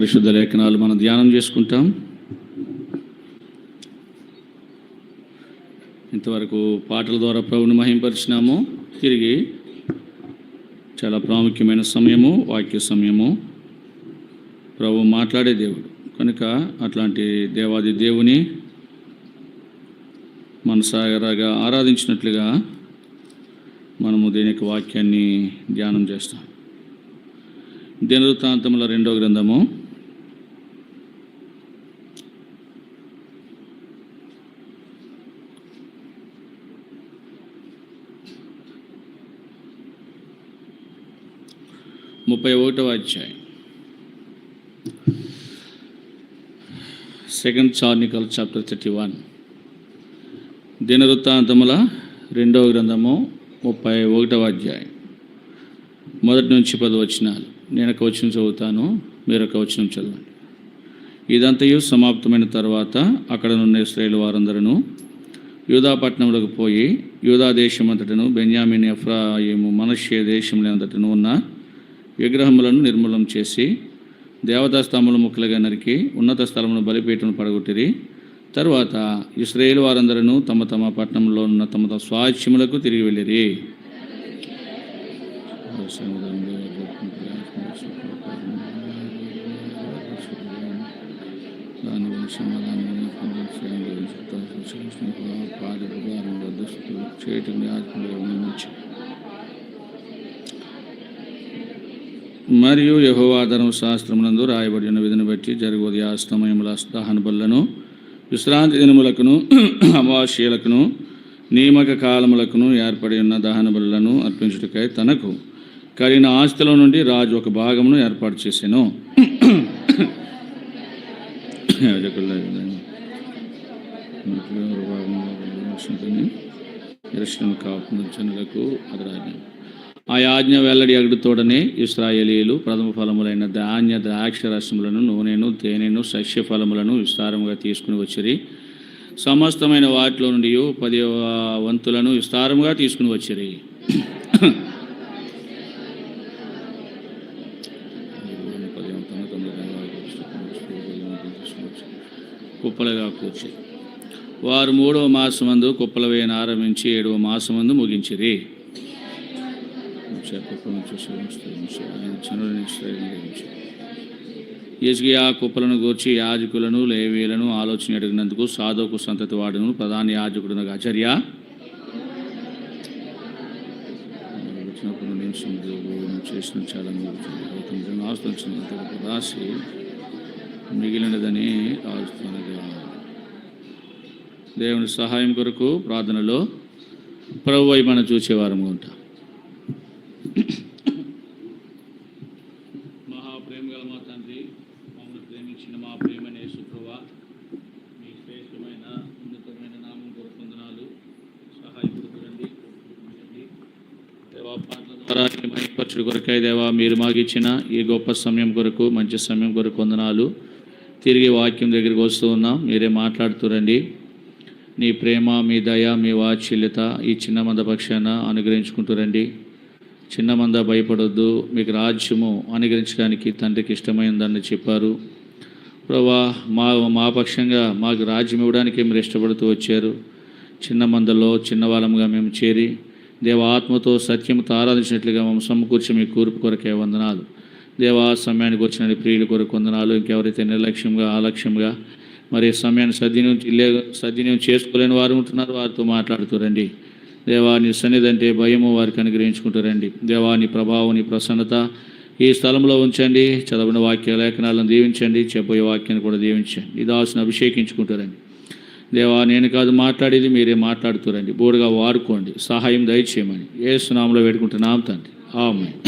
పరిశుద్ధ లేఖనాలు మనం ధ్యానం చేసుకుంటాం. ఇంతవరకు పాటల ద్వారా ప్రభువుని మహింపరిచినాము. తిరిగి చాలా ప్రాముఖ్యమైన సమయము, వాక్య సమయము. ప్రభు మాట్లాడే దేవుడు కనుక అట్లాంటి దేవాది దేవుని మనసాగరగా ఆరాధించినట్లుగా మనము దేని యొక్క వాక్యాన్ని ధ్యానం చేస్తాం. దినవృత్తాంతముల 2వ గ్రంథము 31వ అధ్యాయం. 2 Chronicles chapter 31. దినవృత్తాంతముల 2వ గ్రంథము 31వ అధ్యాయం. 1 నుంచి 10 వచనాలు. నేను ఒక వచనం చదువుతాను, మీరు ఒక వచనం చదవండి. ఇదంతయు సమాప్తమైన తర్వాత అక్కడ ఉన్న ఇశ్రాయేలు వారందరూ యూదా పట్టణములకు పోయి యూదా దేశమంతటను బెన్యామీన్ ఎఫ్రాయిము మనష్షే దేశములంతటను ఉన్న విగ్రహములను నిర్మూలం చేసి దేవతా స్తంభములు ముక్కలుగా నరికి ఉన్నత స్థలమును బలిపీఠమును పడగొట్టిరి. తరువాత ఇశ్రాయేలు వారందరూ తమ తమ పట్టణంలో ఉన్న తమ తమ స్వాస్థ్యములకు తిరిగి వెళ్ళిరి. మరియు యెహోవా ధర్మశాస్త్రమునందు రాయబడిన విధిని బట్టి జరుగు ఉదయాస్తమయముల దహన బలులను విశ్రాంతి దినములకును అమావాస్యలకును నియామక కాలములకును ఏర్పడి ఉన్న దహన బలులను అర్పించుటకై తనకు కలిగిన ఆస్తిలో నుండి రాజు ఒక భాగమును ఏర్పాటు చేసెను. జనులకు అదరాజ్ఞ. ఆ యాజ్ఞ వెల్లడి అగుడుతోడనే ఇశ్రాయేలీయులు ప్రథమ ఫలములైన ధాన్య ద్రాక్ష రసములను నూనెను తేనెను సస్య ఫలములను విస్తారముగా తీసుకుని వచ్చిరి. సమస్తమైన వాటిలో నుండి 10 వంతులను విస్తారముగా తీసుకుని వచ్చిరి. కుప్పలుగా కూర్చి వారు 3వ మాసమందు కుప్పల వేయను ఆరంభించి 7వ మాసమందు ముగించిరి. హిజ్కియా కుప్పలను గూర్చి యాజకులను లేవీయులను ఆలోచన అడిగినందుకు సాదోకు సంతతి వాడును ప్రధాన యాజకుడు అజర్య చేసిన చాలా రాసి మిగిలినదని రాస్తున్నది. దేవుని సహాయం కొరకు ప్రార్థనలో ప్రభు వైపు మనం చూసేవారము ఉంటాం. మహాప్రేమ గల మా తండ్రి, మమ్మల్ని ప్రేమించిన మా ప్రేమని యేసు ప్రభువా, మీ శ్రేష్టమైన ఉన్నతమైన నామం కొరకు వందనాలు. సహాయపడుతురండి దేవా, పాటల ద్వారా మహిమపరచుడు కొరకై దేవా మీరు మాకు ఇచ్చిన ఈ గొప్ప సమయం కొరకు, మంచి సమయం కొరకు వందనాలు. తిరిగి వాక్యం దగ్గరికి వస్తూ ఉన్నాం, మీరే మాట్లాడుతురండి. నీ ప్రేమ, మీ దయ, మీ వాత్సల్యత ఈ చిన్న మంద పక్షాన అనుగ్రహించుకుంటూరండి. చిన్న మంద భయపడొద్దు, మీకు రాజ్యము అనుగ్రహించడానికి తండ్రికి ఇష్టమైందని చెప్పారు. ప్రభా, మా పక్షంగా మాకు రాజ్యం ఇవ్వడానికి మీరు ఇష్టపడుతూ వచ్చారు. చిన్న మందలో చిన్నవాళ్ళముగా మేము చేరి దేవ ఆత్మతో సత్యముతో ఆరాధించినట్లుగా మేము సమకూర్చి మీ కూర్పు కొరకే వందనాలు. దేవా, సమయానికి వచ్చిన ప్రియుల కొరకు వందనాలు. ఇంకెవరైతే నిర్లక్ష్యంగా ఆలక్ష్యంగా మరి సమయాన్ని సద్వినియోగం చేసుకోలేని వారు ఉంటున్నారు, వారితో మాట్లాడుతూరండి. దేవా, నీ సన్నిధి అంటే భయము వారికి అనుగ్రహించుకుంటారండి. దేవా, నీ ప్రభావం, నీ ప్రసన్నత ఈ స్థలంలో ఉంచండి. చదవని వాక్య లేఖనాలను దీవించండి, చెప్పబోయే వాక్యాన్ని కూడా దీవించండి. ఈ దాసుని అభిషేకించుకుంటారండి. దేవా, నేను కాదు మాట్లాడేది, మీరే మాట్లాడుతారండి. బోరుగా వాడుకోండి, సహాయం దయచేయమని యేసు నామములో వేడుకుంటున్నాం తండ్రి, ఆమేన్.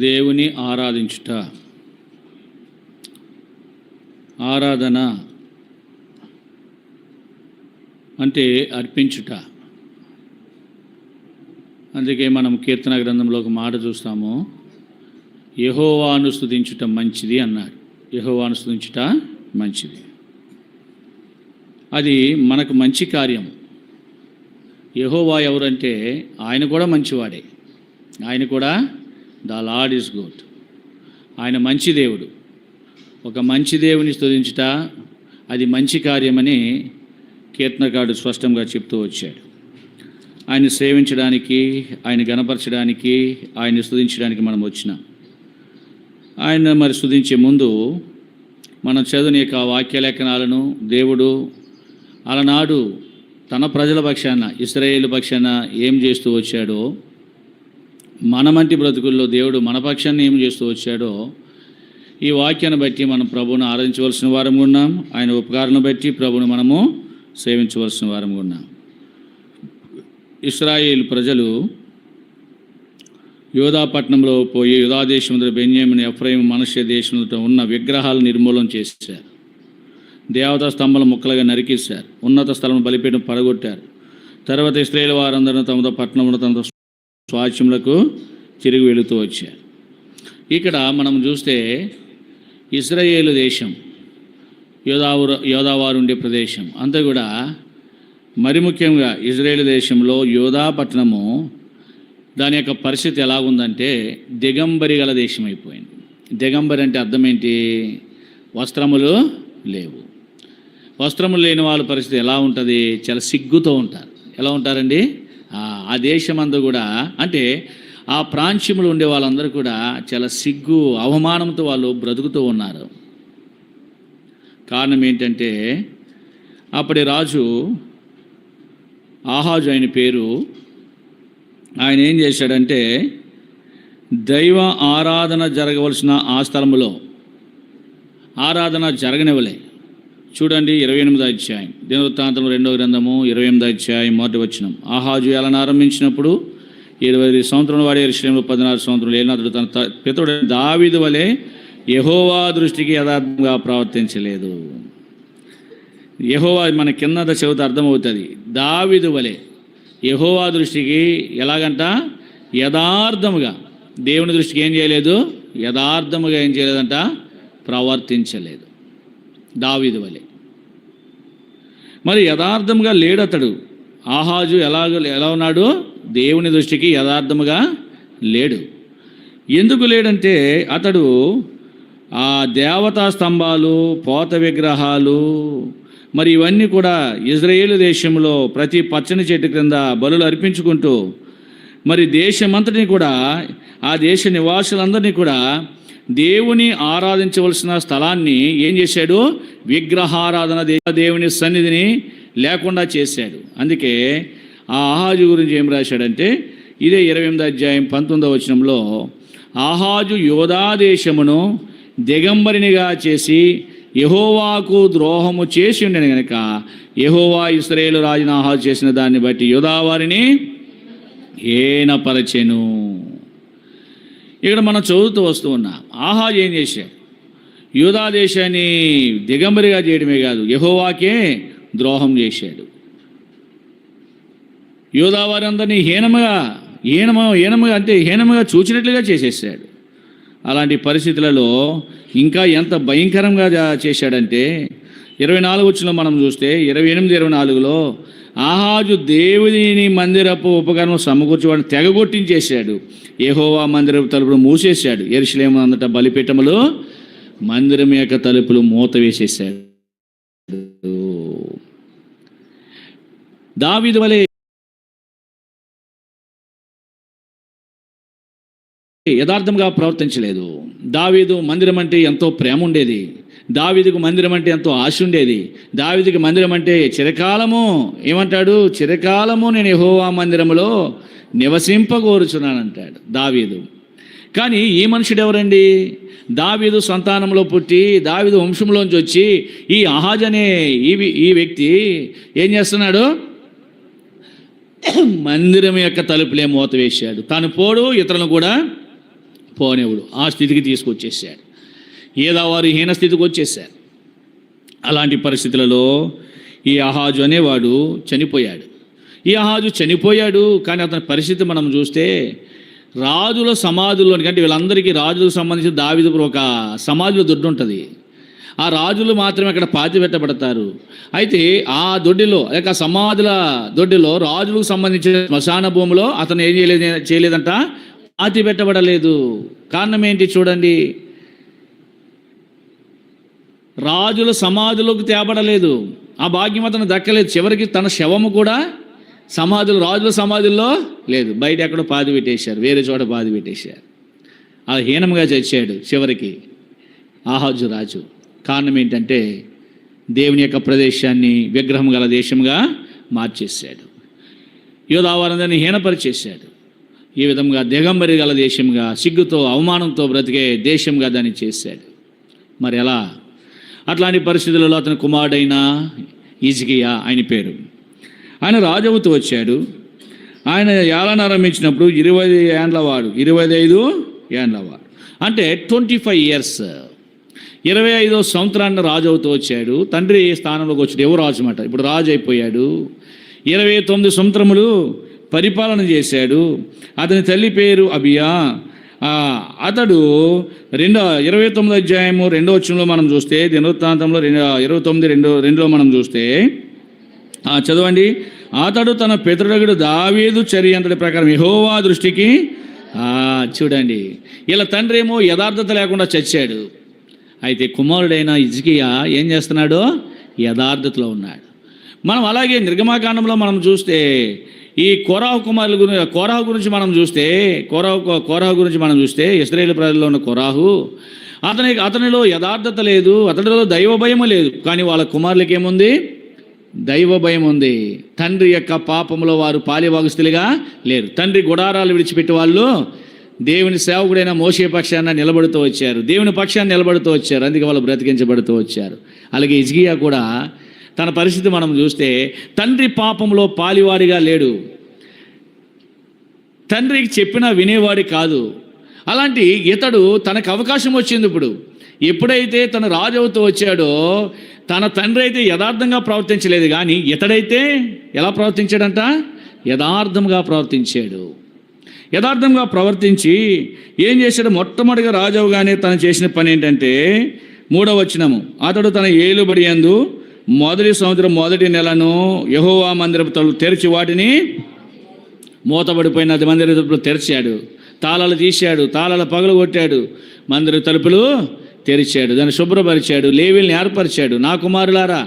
దేవుని ఆరాధించుట. ఆరాధన అంటే అర్పించుట. అందుకే మనం కీర్తన గ్రంథంలో ఒక మాట చూస్తాము, యెహోవాను స్తుతించుట మంచిది అన్నాడు. యెహోవాను స్తుతించుట మంచిది, అది మనకు మంచి కార్యం. యెహోవా ఎవరంటే ఆయన కూడా మంచివాడే. ఆయన కూడా ద లార్డ్ ఈజ్ గుడ్. ఆయన మంచి దేవుడు. ఒక మంచి దేవుని స్తుతించుట అది మంచి కార్యమని కీర్తనకారుడు స్పష్టంగా చెప్తూ వచ్చాడు. ఆయన సేవించడానికి, ఆయన గణపరచడానికి, ఆయన స్తుతించడానికి మనం వచ్చినాం. ఆయన మరి స్తుతించే ముందు మనం చదువుని యొక్క వాక్య లేఖనాలను దేవుడు అలనాడు తన ప్రజల పక్షాన, ఇశ్రాయేలు పక్షాన ఏం చేస్తూ వచ్చాడో, మనమంటి బ్రతుకుల్లో దేవుడు మన పక్షాన్ని ఏం చేస్తూ వచ్చాడో, ఈ వాక్యాన్ని బట్టి మనం ప్రభువును ఆరాధించవలసిన వారంగా ఉన్నాం. ఆయన ఉపకారాలను బట్టి ప్రభువును మనము సేవించవలసిన వారంగా ఉన్నాం. ఇశ్రాయేలు ప్రజలు యోధా పట్టణంలో పోయి యూదా దేశంలో బెన్యామీను, ఎఫ్రాయిము, మనష్షే దేశంలో ఉన్న విగ్రహాలను నిర్మూలన చేశారు. దేవతా స్తంభాలు ముక్కలుగా నరికేశారు. ఉన్నత స్థలం బలిపీఠం పడగొట్టారు. తర్వాత ఇశ్రాయేలు వారందరూ తమ పట్టణంలో తమ స్వాస్థ్యములకు తిరిగి వెళుతూ వచ్చారు. ఇక్కడ మనం చూస్తే ఇశ్రాయేలు దేశం, యోధావారు ఉండే ప్రదేశం అంతా కూడా, మరి ముఖ్యంగా ఇజ్రాయేల్ దేశంలో యోధా పట్టణము, దాని యొక్క పరిస్థితి ఎలాగుందంటే దిగంబరి గల దేశం అయిపోయింది. దిగంబరి అంటే అర్థం ఏంటి? వస్త్రములు లేవు. వస్త్రములు లేని వాళ్ళ పరిస్థితి ఎలా ఉంటుంది? చాలా సిగ్గుతో ఉంటారు. ఎలా ఉంటారండి? ఆ దేశం అంతా కూడా, అంటే ఆ ప్రాంత్యములు ఉండే వాళ్ళందరూ కూడా చాలా సిగ్గు, అవమానంతో వాళ్ళు బ్రతుకుతూ ఉన్నారు. కారణం ఏంటంటే అప్పటి రాజు ఆహాజు, ఆయన పేరు. ఆయన ఏం చేశాడంటే దైవ ఆరాధన జరగవలసిన ఆ స్థలములో ఆరాధన జరగనివ్వలే. చూడండి 28వ అధ్యాయం, దినవృత్తాంతం 2వ గ్రంథము 28వ అధ్యాయం 1వ వచనం. ఆహాజు ఏలన ఆరంభించినప్పుడు 20 సంవత్సరం వాడి యెరూషలేములో 16 సంవత్సరాలు ఏలినతడు తన పితరుడు దావీదు వలె యెహోవా దృష్టికి యథార్థంగా ప్రవర్తించలేదు. యెహోవా మన కింద చదివితే అర్థమవుతుంది. దావీదు వలె యెహోవా దృష్టికి ఎలాగంట? యథార్థముగా. దేవుని దృష్టికి ఏం చేయలేదు? యథార్థముగా ఏం చేయలేదంట? ప్రవర్తించలేదు. దావీదు వలె. మరి యథార్థముగా లేడతడు. ఆహాజు ఎలా ఉన్నాడు? దేవుని దృష్టికి యథార్థముగా లేడు. ఎందుకు లేడంటే అతడు ఆ దేవతా స్తంభాలు, పోత విగ్రహాలు, మరి ఇవన్నీ కూడా ఇజ్రాయేలు దేశంలో ప్రతి పచ్చని చెట్టు క్రింద బలులు అర్పించుకుంటూ, మరి దేశమంతటిని కూడా, ఆ దేశ నివాసులందరినీ కూడా దేవుని ఆరాధించవలసిన స్థలాన్ని ఏం చేశాడు? విగ్రహారాధన, దేవుని సన్నిధిని లేకుండా చేశాడు. అందుకే ఆ ఆహాజు గురించి ఏం రాశాడంటే ఇదే 28వ అధ్యాయం 19వ వచనంలో, ఆహాజు యోధా దేశమును దిగంబరినిగా చేసి యెహోవాకు ద్రోహము చేసి ఉండని గనుక యెహోవా ఇశ్రాయేలు రాజును ఆహాజు చేసిన దాన్ని బట్టి యోధా వారిని హీనపరచెను. ఇక్కడ మనం చదువుతూ వస్తూ ఉన్నాం. ఆహాజు ఏం చేశాడు? యూదా దేశాన్ని దిగంబరిగా చేయడమే కాదు, యెహోవాకే ద్రోహం చేశాడు. యూదా వారందరినీ హీనముగా చూచినట్లుగా చేసేసాడు. అలాంటి పరిస్థితులలో ఇంకా ఎంత భయంకరంగా చేశాడంటే 24వ వచనంలో మనం చూస్తే 28, 24లో ఆహాజు దేవుని మందిరపు ఉపకరణం సమకూర్చేవాడిని తెగగొట్టించేశాడు. యెహోవా మందిరపు తలుపులు మూసేశాడు. యెరూషలేము అంతట బలిపీఠములు, మందిరం యొక్క తలుపులు మూత వేసేశాడు. దావీదు వలె యథార్థంగా ప్రవర్తించలేదు. దావీదు మందిరం అంటే ఎంతో ప్రేమ ఉండేది. దావీదుకు మందిరం అంటే ఎంతో ఆశ ఉండేది. దావీదుకి మందిరం అంటే చిరకాలము, ఏమంటాడు? చిరకాలము నేను యెహోవా మందిరములో నివసింపగోరుచున్నానంటాడు దావీదు. కానీ ఈ మనుషుడు ఎవరండి? దావీదు సంతానంలో పుట్టి, దావీదు వంశంలోంచి వచ్చి ఈ ఆహాజ్ అనే ఈ వ్యక్తి ఏం చేస్తున్నాడు? మందిరం యొక్క తలుపులే మూత వేశాడు. తాను పోడు, ఇతరులను కూడా పోనేవుడు. ఆ స్థితికి తీసుకొచ్చేసాడు. ఏదో వారు హీన స్థితికి వచ్చేసారు. అలాంటి పరిస్థితులలో ఈ ఆహాజు అనేవాడు చనిపోయాడు. ఈ ఆహాజు చనిపోయాడు, కానీ అతని పరిస్థితి మనం చూస్తే రాజుల సమాధుల్లోని, అంటే వీళ్ళందరికీ రాజులకు సంబంధించి దావీదు ఒక సమాధిలో దొడ్డు ఉంటుంది. ఆ రాజులు మాత్రమే అక్కడ పాతి పెట్టబడతారు. అయితే ఆ దొడ్డిలో లేక సమాధుల దొడ్డిలో రాజులకు సంబంధించిన శ్మశాన భూమిలో అతను ఏం చేయలేదంట, పాతి పెట్టబడలేదు. కారణం ఏంటి చూడండి, రాజుల సమాధులకు తేబడలేదు. ఆ భాగ్యం అతను దక్కలేదు. చివరికి తన శవము కూడా రాజుల సమాధుల్లో లేదు, బయట ఎక్కడో పాతి పెట్టేశారు, వేరే చోట పాతి పెట్టేశారు. అలా హీనంగా చచ్చాడు చివరికి ఆహాజు రాజు. కారణం ఏంటంటే దేవుని యొక్క ప్రదేశాన్ని విగ్రహం గల దేశంగా మార్చేశాడు. యోధావారందరినీ హీనపరిచేశాడు. ఈ విధంగా దిగంబరి గల దేశంగా, సిగ్గుతో అవమానంతో బ్రతికే దేశంగా దాన్ని చేశాడు. మరి ఎలా? అట్లాంటి పరిస్థితులలో అతని కుమారుడైన హిజ్కియా ఆయన పేరు, ఆయన రాజవుతూ వచ్చాడు. ఆయన ఏలాన ఆరంభించినప్పుడు 25 ఏండ్లవాడు, 25 ఏండ్లవాడు అంటే 25 ఇయర్స్, 25వ సంవత్సరాన్ని రాజు అవుతూ వచ్చాడు. తండ్రి స్థానంలోకి వచ్చాడు. ఎవరు రాజు అన్నమాట, ఇప్పుడు రాజు అయిపోయాడు. 29 సంవత్సరములు పరిపాలన చేశాడు. అతని తల్లి పేరు అబియా. అతడు 29వ అధ్యాయము 2వ వచనంలో మనం చూస్తే, దినవృత్తాంతంలో 29:2లో మనం చూస్తే చదవండి. అతడు తన పితరుడు దావీదు చర్య అంతటి ప్రకారం యెహోవా దృష్టికి, చూడండి, ఇలా తండ్రి ఏమో యథార్థత లేకుండా చచ్చాడు. అయితే కుమారుడైన హిజ్కియా ఏం చేస్తున్నాడో యథార్థతలో ఉన్నాడు. మనం అలాగే నిర్గమాకాండంలో మనం చూస్తే ఈ కోరాహు గురించి మనం చూస్తే కోరాహు గురించి మనం చూస్తే ఇశ్రాయేలు ప్రజల్లో ఉన్న కోరాహు, అతనిలో యథార్థత లేదు, అతడిలో దైవ భయం లేదు. కానీ వాళ్ళ కుమారులకి ఏముంది? దైవ భయం ఉంది. తండ్రి యొక్క పాపంలో వారు పాలిభాగస్తులుగా లేరు. తండ్రి గుడారాలు విడిచిపెట్టి వాళ్ళు దేవుని సేవకుడైన మోషే పక్షాన నిలబడుతూ వచ్చారు, దేవుని పక్షాన్ని నిలబడుతూ వచ్చారు. అందుకే వాళ్ళు బ్రతికించబడుతూ వచ్చారు. అలాగే హిజ్కియా కూడా తన పరిస్థితి మనం చూస్తే తండ్రి పాపంలో పాలివాడిగా లేడు, తండ్రికి చెప్పినా వినేవాడి కాదు. అలాంటి ఇతడు తనకు అవకాశం వచ్చింది. ఇప్పుడు ఎప్పుడైతే తను రాజు అవుతూ వచ్చాడో తన తండ్రి అయితే యథార్థంగా ప్రవర్తించలేదు, కానీ ఇతడైతే ఎలా ప్రవర్తించాడంట? యథార్థంగా ప్రవర్తించాడు. యథార్థంగా ప్రవర్తించి ఏం చేశాడు? మొట్టమొదటిగా రాజు అవగానే తను చేసిన పని ఏంటంటే 3వ వచనము, అతడు తన ఏలుబడి యందు మొదటి సంవత్సరం మొదటి నెలను యెహోవా మందిరపు తలుపులు తెరిచి వాటిని మూతబడిపోయిన మందిర తలుపులు తెరిచాడు, తాళాలు తీశాడు, తాళాలు పగలగొట్టాడు, మందిర తలుపులు తెరిచాడు, దాన్ని శుభ్రపరిచాడు, లేవీల్ని ఏర్పరిచాడు. నా కుమారులారా,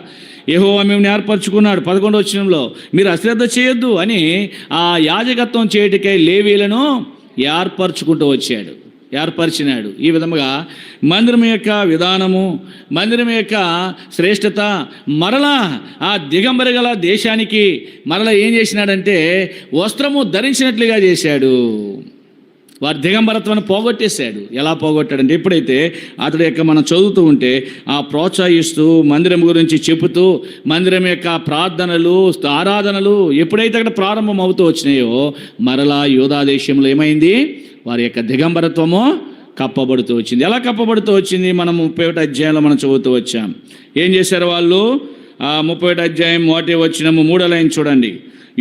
యెహోవా మిమ్మల్ని ఏర్పరచుకున్నాడు, 11వ వచనంలో మీరు అశ్రద్ధ చేయొద్దు అని ఆ యాజకత్వం చేయటకై లేవీలను ఏర్పరిచినాడు. ఈ విధముగా మందిరం యొక్క విధానము, మందిరం యొక్క శ్రేష్టత మరలా ఆ దిగంబరి గల దేశానికి మరలా ఏం చేసినాడంటే వస్త్రము ధరించినట్లుగా చేశాడు. వారి దిగంబరత్వాన్ని పోగొట్టేశాడు. ఎలా పోగొట్టాడంటే ఎప్పుడైతే అతడి యొక్క మనం చదువుతూ ఉంటే ఆ ప్రోత్సహిస్తూ మందిరం గురించి చెబుతూ మందిరం యొక్క ప్రార్థనలు ఆరాధనలు ఎప్పుడైతే అక్కడ ప్రారంభం అవుతూ వచ్చినాయో మరలా యూదా దేశంలో ఏమైంది? వారి యొక్క దిగంబరత్వము కప్పబడుతూ వచ్చింది. ఎలా కప్పబడుతూ వచ్చింది? మనం 31వ అధ్యాయంలో మనం చదువుతూ వచ్చాం. ఏం చేశారు వాళ్ళు? 31వ అధ్యాయం 1వ వచనము 3వ లైన్ చూడండి.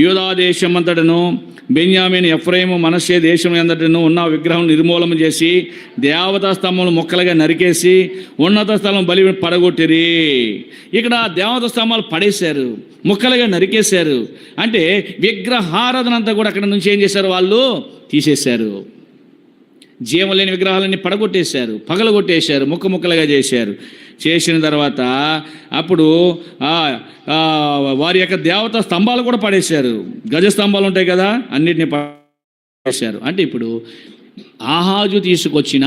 యూదా దేశం అంతటను బెన్యామీను ఎఫ్రాయిము మనష్షే దేశం అంతటను ఉన్న విగ్రహం నిర్మూలన చేసి దేవతా స్తంభములు ముక్కలుగా నరికేసి ఉన్నత స్థలం బలి పడగొట్టిరి. ఇక్కడ దేవతా స్తంభాలు పడేశారు, ముక్కలుగా నరికేశారు. అంటే విగ్రహారాధన అంతా కూడా అక్కడ నుంచి ఏం చేశారు? వాళ్ళు తీసేశారు. జీవం లేని విగ్రహాలన్నీ పడగొట్టేశారు, పగలగొట్టేశారు, ముక్కలుగా చేశారు. చేసిన తర్వాత అప్పుడు వారి యొక్క దేవతా స్తంభాలు కూడా పడేశారు. గజ స్తంభాలు ఉంటాయి కదా, అన్నిటిని పడేశారు. అంటే ఇప్పుడు ఆహాజు తీసుకొచ్చిన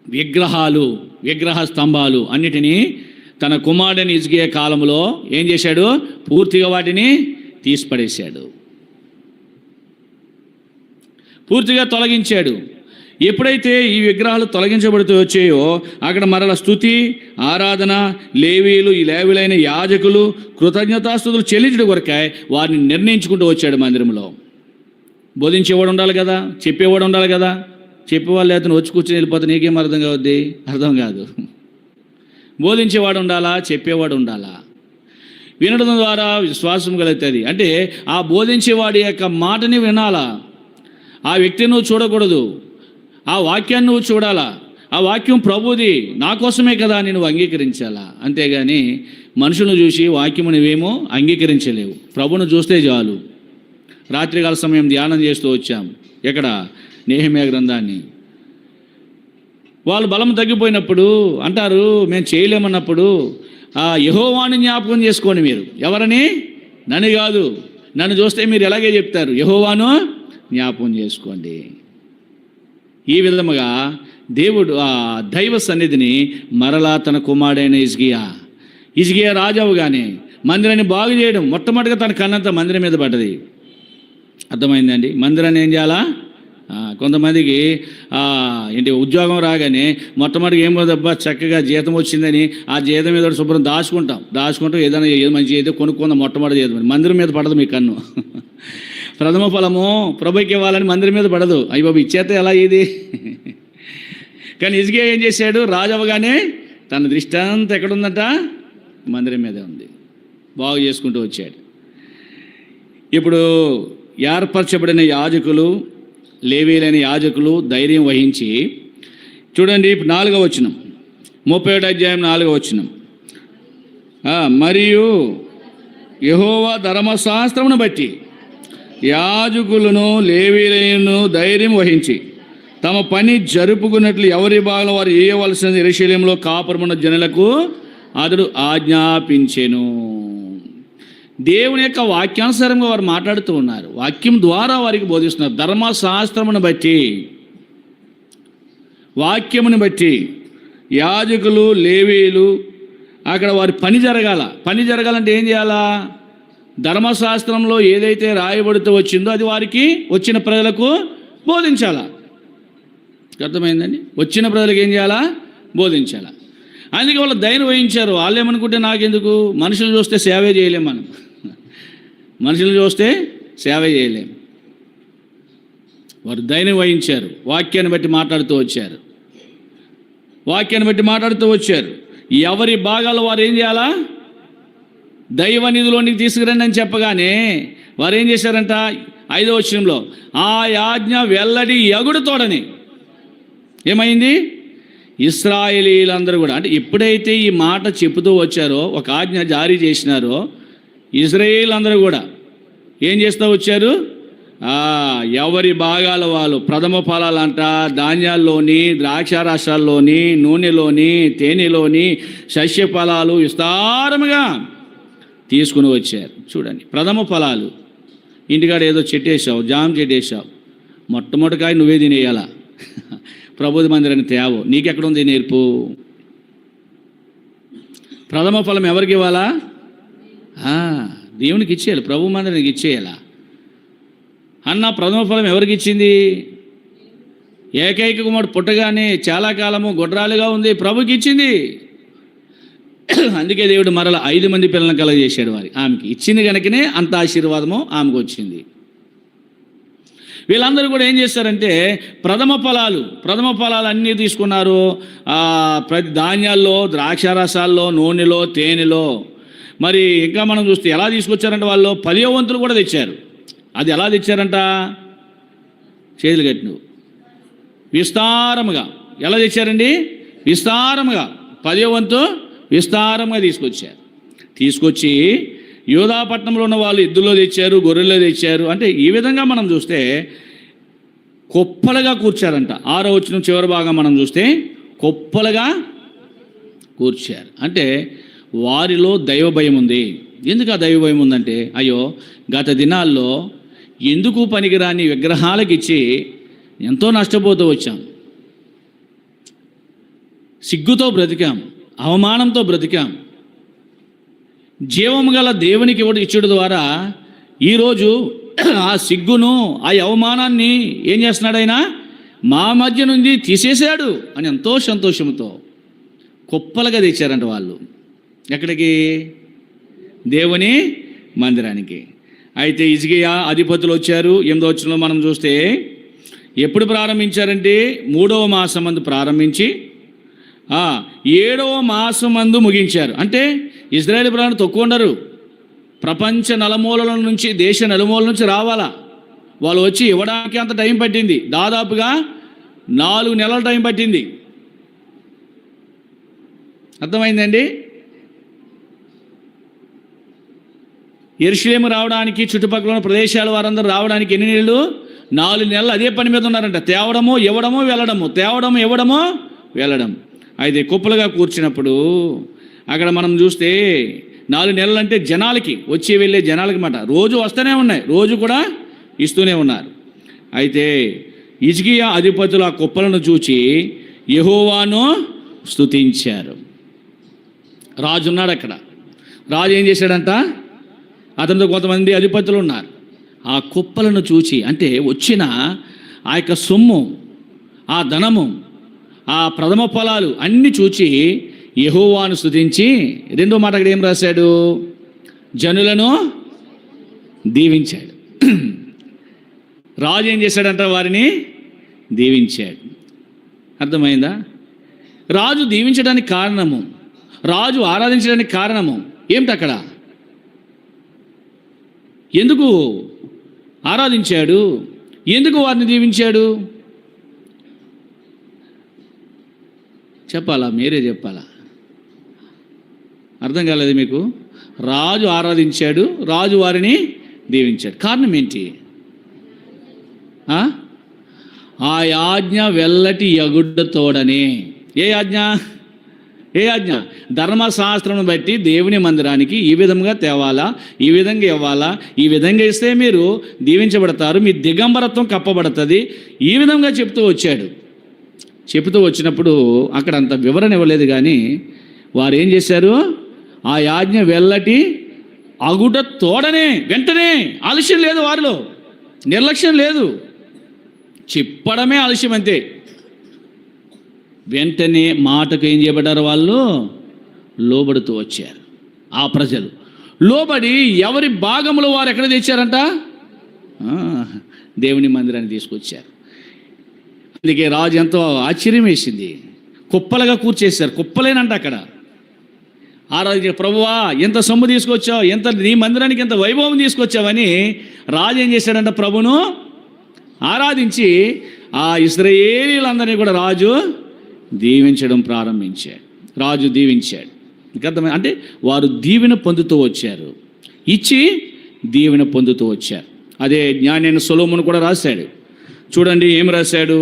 విగ్రహ స్తంభాలు అన్నిటినీ తన కుమారుడైన హిజ్కియా కాలంలో ఏం చేశాడు? పూర్తిగా వాటిని తీసిపడేశాడు, పూర్తిగా తొలగించాడు. ఎప్పుడైతే ఈ విగ్రహాలు తొలగించబడుతూ వచ్చాయో అక్కడ మరల స్తుతి, ఆరాధన, లేవీలు, ఈ లేవీలైన యాజకులు కృతజ్ఞతాస్తుతులు చెల్లించడం కొరకాయ వారిని నిర్ణయించుకుంటూ వచ్చాడు. మందిరంలో బోధించేవాడు ఉండాలి కదా, చెప్పేవాడు ఉండాలి కదా. చెప్పేవాళ్ళు అతను వచ్చి కూర్చొని వెళ్ళిపోతే నీకేం అర్థం కావద్ది? అర్థం కాదు. బోధించేవాడు ఉండాలా, చెప్పేవాడు ఉండాలా. వినడం ద్వారా విశ్వాసం కలుగుతుంది. అంటే ఆ బోధించేవాడి యొక్క మాటని వినాలా, ఆ వ్యక్తిని నువ్వు చూడకూడదు, ఆ వాక్యాన్ని నువ్వు చూడాలా. ఆ వాక్యం ప్రభుది, నా కోసమే కదా అని నువ్వు అంగీకరించాలా. అంతేగాని మనుషులను చూసి వాక్యము నువ్వేమో అంగీకరించలేవు. ప్రభును చూస్తే చాలు. రాత్రికాల సమయం ధ్యానం చేస్తూ వచ్చాం. ఎక్కడ? నెహెమ్యా గ్రంథాన్ని. వాళ్ళు బలం తగ్గిపోయినప్పుడు అంటారు, మేము చేయలేమన్నప్పుడు యెహోవాని జ్ఞాపకం చేసుకోండి. మీరు ఎవరని? నన్ను కాదు. నన్ను చూస్తే మీరు ఎలాగే చెప్తారు, యెహోవాను జ్ఞాపకం చేసుకోండి. ఈ విధముగా దేవుడు ఆ దైవ సన్నిధిని మరలా తన కుమారుడైన హిజ్కియా రాజు అవగానే మందిరాన్ని బాగు చేయడం మొట్టమొదటిగా తన కన్నంత మందిరం మీద పడ్డది. అర్థమైందండి? మందిరాన్ని ఏం చేయాలా? కొంతమందికి ఉద్యోగం రాగానే మొట్టమొదటిగా ఏం పోదబ్బా చక్కగా జీతం వచ్చిందని ఆ జీతం మీద శుభ్రం దాచుకుంటాం ఏదైనా ఏది మంచి అయితే కొనుక్కుందాం. మొట్టమొదటి జీతం మందిరం మీద పడదు మీ కన్ను. ప్రథమ ఫలము ప్రభుకి ఇవ్వాలని మందిరం మీద పడదు. అయ్యి బాబు ఇచ్చేస్తే ఎలా ఇది? కానీ హిజ్కియా ఏం చేశాడు? రాజు అవగానే తన దృష్టి అంతా ఎక్కడుందట? మందిరం మీదే ఉంది. బాగు చేసుకుంటూ వచ్చాడు. ఇప్పుడు ఏర్పరచబడిన యాజకులు, లేవీలైన యాజకులు ధైర్యం వహించి చూడండి. 4వ వచనం, 37వ అధ్యాయం 4వ వచనం. మరియు యెహోవా ధర్మశాస్త్రమును బట్టి యాజకులను లేవీలను ధైర్యం వహించి తమ పని జరుపుకున్నట్లు ఎవరి భాగంలో వారు చేయవలసిన యెరూషలేములో కాపురమున్న జనులకు అతడు ఆజ్ఞాపించెను. దేవుని యొక్క వాక్యానుసారంగా వారు మాట్లాడుతూ ఉన్నారు. వాక్యం ద్వారా వారికి బోధిస్తున్నారు. ధర్మశాస్త్రమును బట్టి, వాక్యమును బట్టి యాజకులు, లేవీలు అక్కడ వారి పని జరగాల. పని జరగాలంటే ఏం చేయాలా? ధర్మశాస్త్రంలో ఏదైతే రాయబడుతూ వచ్చిందో అది వారికి వచ్చిన ప్రజలకు బోధించాలా. అర్థమైందండి? వచ్చిన ప్రజలకు ఏం చేయాలా? బోధించాలా. అందుకే వాళ్ళు ధైర్యం వహించారు. వాళ్ళు ఏమనుకుంటే నాకెందుకు, మనుషులు చూస్తే సేవే చేయలేం. మనం మనుషులు చూస్తే సేవ చేయలేం. వారు ధైర్యం వహించారు. వాక్యాన్ని బట్టి మాట్లాడుతూ వచ్చారు. వాక్యాన్ని బట్టి మాట్లాడుతూ వచ్చారు. ఎవరి భాగాలు వారు ఏం చేయాలా? దైవ నిధిలోనికి తీసుకురండి అని చెప్పగానే వారు ఏం చేశారంట? 5వ వచనంలో ఆ యాజ్ఞ వెల్లడి ఎగుడుతోడని ఏమైంది? ఇశ్రాయేలీలందరూ కూడా, అంటే ఎప్పుడైతే ఈ మాట చెబుతూ వచ్చారో, ఒక ఆజ్ఞ జారీ చేసినారో, ఇశ్రాయేల్ అందరూ కూడా ఏం చేస్తూ వచ్చారు? ఎవరి భాగాల వాళ్ళు ప్రథమ ఫలాలంట, ధాన్యాల్లోని, ద్రాక్షారసాల్లోని, నూనెలోని, తేనెలోని సస్య ఫలాలు విస్తారముగా తీసుకుని వచ్చారు. చూడండి, ప్రథమ ఫలాలు. ఇంటికాడ ఏదో చెట్టేసావు, జామ చెట్టేసావు, మొట్టమొదటికాయ నువ్వే తినేయాలా. ప్రభుది మందిరాన్ని తేవు. నీకెక్కడుంది నేర్పు? ప్రథమ ఫలం ఎవరికి ఇవ్వాలా? దేవునికి ఇచ్చేయాలి. ప్రభు మందిరానికి ఇచ్చేయాలా. అన్న ప్రథమ ఫలం ఎవరికి ఇచ్చింది? ఏకైక కుమారుడు పుట్టగానే చాలా కాలము గొడ్రాలుగా ఉంది, ప్రభుకి ఇచ్చింది. అందుకే దేవుడు మరల 5 మంది పిల్లలను కలగజేశాడు. వారి ఆమెకి ఇచ్చింది కనుకనే అంత ఆశీర్వాదము ఆమెకు వచ్చింది. వీళ్ళందరూ కూడా ఏం చేస్తారంటే ప్రథమ ఫలాలు అన్నీ తీసుకున్నారు. ప్రతి ధాన్యాల్లో, ద్రాక్షారసాల్లో, నూనెలో, తేనెలో. మరి ఇంకా మనం చూస్తే ఎలా తీసుకొచ్చారంటే వాళ్ళు 10వ వంతులు కూడా తెచ్చారు. అది ఎలా తెచ్చారంట? చేతులు కట్టినవు విస్తారముగా. ఎలా తెచ్చారండి? విస్తారముగా. 10వ వంతు విస్తారంగా తీసుకొచ్చి యూదాపట్నంలో ఉన్న వాళ్ళు ఎద్దుల్లో తెచ్చారు, గొర్రెల్లో తెచ్చారు. అంటే ఈ విధంగా మనం చూస్తే కుప్పలుగా కూర్చారంట. 6వ వచనం చివరి భాగం మనం చూస్తే కుప్పలుగా కూర్చారు. అంటే వారిలో దైవ భయం ఉంది. ఎందుకు ఆ దైవ భయం ఉందంటే, అయ్యో గత దినాల్లో ఎందుకు పనికిరాని విగ్రహాలకు ఇచ్చి ఎంతో నష్టపోతూ వచ్చాం, సిగ్గుతో బ్రతికాం, అవమానంతో బ్రతికాం. జీవము గల దేవునికి ఇచ్చుడు ద్వారా ఈరోజు ఆ సిగ్గును, ఆ అవమానాన్ని ఏం చేస్తున్నాడు? ఆయన మా మధ్య నుండి తీసేశాడు అని ఎంతో సంతోషంతో కుప్పలుగా తెచ్చారంట వాళ్ళు. ఎక్కడికి? దేవుని మందిరానికి. అయితే హిజ్కియా అధిపతులు వచ్చారు. 8వ వచనంలో మనం చూస్తే ఎప్పుడు ప్రారంభించారంటే 3వ మాసమందు ప్రారంభించి 7వ మాసమందు ముగించారు. అంటే ఇజ్రాయేల్ ప్రజలు తక్కువ ఉండరు. ప్రపంచ నలుమూలల నుంచి, దేశ నలుమూలల నుంచి రావాలా. వాళ్ళు వచ్చి ఇవ్వడానికి అంత టైం పట్టింది. దాదాపుగా 4 నెలల టైం పట్టింది. అర్థమైందండి? యెరూషలేము రావడానికి, చుట్టుపక్కల ఉన్న ప్రదేశాల వారందరూ రావడానికి ఎన్ని నెలలు? 4 నెలలు అదే పని మీద ఉన్నారంట. తేవడము, ఇవ్వడము, వెళ్ళడము, తేవడము, ఇవ్వడము, వెళ్ళడం. అయితే కుప్పలుగా కూర్చున్నప్పుడు అక్కడ మనం చూస్తే 4 నెలలు అంటే జనాలకి, వచ్చి వెళ్ళే జనాలకి మాట. రోజు వస్తూనే ఉన్నాయి, రోజు కూడా ఇస్తూనే ఉన్నారు. అయితే హిజ్కియా అధిపతులు ఆ కుప్పలను చూచి యెహోవాను స్తుతించారు. రాజు ఉన్నాడు అక్కడ. రాజు ఏం చేశాడంట? అతనితో కొంతమంది అధిపతులు ఉన్నారు. ఆ కుప్పలను చూచి, అంటే వచ్చిన ఆ యొక్క సొమ్ము, ఆ ధనము, ఆ ప్రథమ ఫలాలు అన్నీ చూచి యెహోవాను స్తుతించి, రెండో మాట అక్కడ ఏం రాశాడు? జనులను దీవించాడు. రాజు ఏం చేశాడంట? వారిని దీవించాడు. అర్థమైందా? రాజు దీవించడానికి కారణము, రాజు ఆరాధించడానికి కారణము ఏమిటి? అక్కడ ఎందుకు ఆరాధించాడు? ఎందుకు వారిని దీవించాడు? చెప్పాలా? మీరే చెప్పాలా? అర్థం కాలేదు మీకు? రాజు ఆరాధించాడు, రాజు వారిని దీవించాడు. కారణం ఏంటి? ఆ యాజ్ఞ వెల్లటి యగుడ్డ తోడనే. ఏ ఆజ్ఞ? ఏ ఆజ్ఞ? ధర్మశాస్త్రం బట్టి దేవుని మందిరానికి ఈ విధంగా తేవాలా, ఈ విధంగా ఇవ్వాలా, ఈ విధంగా ఇస్తే మీరు దీవించబడతారు, మీ దిగంబరత్వం కప్పబడుతుంది, ఈ విధంగా చెప్తూ వచ్చాడు. చెబుతూ వచ్చినప్పుడు అక్కడ అంత వివరణ ఇవ్వలేదు. కానీ వారు ఏం చేశారు? ఆ యాజ్ఞ వెల్లటి అగుట తోడనే, వెంటనే. ఆలస్యం లేదు, వారిలో నిర్లక్ష్యం లేదు, చెప్పడమే ఆలస్యం అంతే. వెంటనే మాటకు ఏం చేయబడ్డారు? వాళ్ళు లోబడుతూ వచ్చారు. ఆ ప్రజలు లోబడి ఎవరి భాగంలో వారు ఎక్కడ తెచ్చారంట? దేవుని మందిరాన్ని తీసుకొచ్చారు. అందుకే రాజు ఎంతో ఆశ్చర్యం వేసింది. కుప్పలుగా కూర్చేశారు. కుప్పలేనంట అక్కడ. ఆరాధించారు. ప్రభువా, ఎంత సొమ్ము తీసుకొచ్చావు, ఎంత నీ మందిరానికి ఎంత వైభవం తీసుకొచ్చావని రాజు ఏం చేశాడంట? ప్రభును ఆరాధించి ఆ ఇశ్రాయేలీలందరినీ కూడా రాజు దీవించడం ప్రారంభించాడు. రాజు దీవించాడు. ఇంకర్థం అంటే వారు దీవెన పొందుతూ వచ్చారు, ఇచ్చి దీవెన పొందుతూ వచ్చారు. అదే జ్ఞానైన సొలొమోను కూడా రాశాడు. చూడండి ఏం రాశాడు?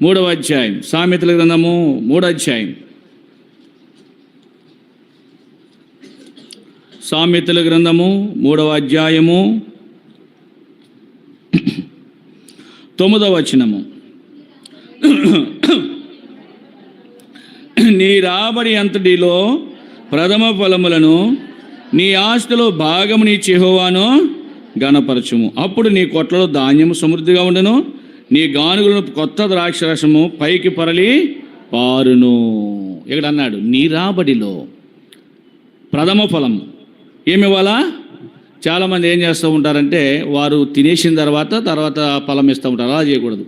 3వ అధ్యాయం, సామెతల గ్రంథము 3వ అధ్యాయం, సామెతల గ్రంథము 3వ అధ్యాయము 9వ వచనము. నీ రాబడి అంతటిలో ప్రథమ ఫలములను, నీ ఆస్తిలో భాగము నీ యెహోవాను ఘనపరచుము. అప్పుడు నీ కొట్లలో ధాన్యము సమృద్ధిగా ఉండను, నీ గానుగులను కొత్త ద్రాక్షరసము పైకి పొరలి పారును. ఇక్కడ అన్నాడు నీ రాబడిలో ప్రథమ ఫలం ఏమి ఇవ్వాలా? చాలామంది ఏం చేస్తూ ఉంటారంటే వారు తినేసిన తర్వాత ఫలం ఇస్తూ ఉంటారు. అలా చేయకూడదు.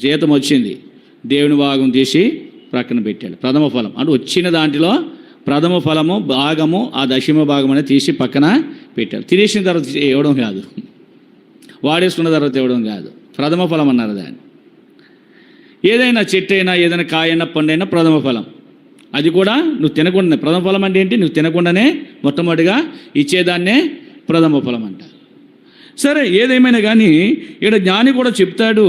జీతం వచ్చింది, దేవుని భాగం తీసి ప్రక్కన పెట్టాడు. ప్రథమ ఫలం అంటే వచ్చిన దాంట్లో ప్రథమ ఫలము భాగము, ఆ దశమ భాగం అనేది తీసి పక్కన పెట్టాడు. తినేసిన తర్వాత ఇవ్వడం కాదు, వాడేసుకున్న తర్వాత ఇవ్వడం కాదు. ప్రథమ ఫలం అన్నారు దాన్ని. ఏదైనా చెట్టు అయినా, ఏదైనా కాయైనా, పండైనా ప్రథమ ఫలం. అది కూడా నువ్వు తినకుండానే. ప్రథమ ఫలం అంటే ఏంటి? నువ్వు తినకుండానే మొట్టమొదటిగా ఇచ్చేదాన్నే ప్రథమ ఫలం అంటారు. సరే, ఏదేమైనా కానీ ఇక్కడ జ్ఞాని కూడా చెప్తాడు,